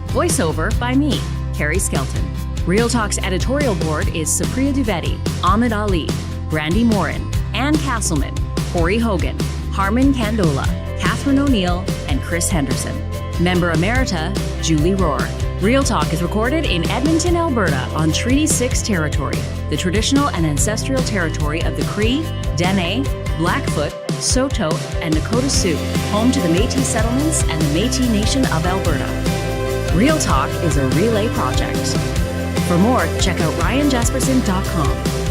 voiceover by me, Carrie Skelton. Real Talk's editorial board is Supriya Dwivedi, Ahmed Ali, Brandy Morin, Ann Castleman, Corey Hogan, Harman Kandola, Catherine O'Neill, and Chris Henderson. Member Emerita, Julie Rohr. Real Talk is recorded in Edmonton, Alberta on Treaty 6 territory, the traditional and ancestral territory of the Cree, Dene, Blackfoot, Saulteaux, and Nakota Sioux, home to the Métis settlements and the Métis Nation of Alberta. Real Talk is a relay project. For more, check out ryanjespersen.com.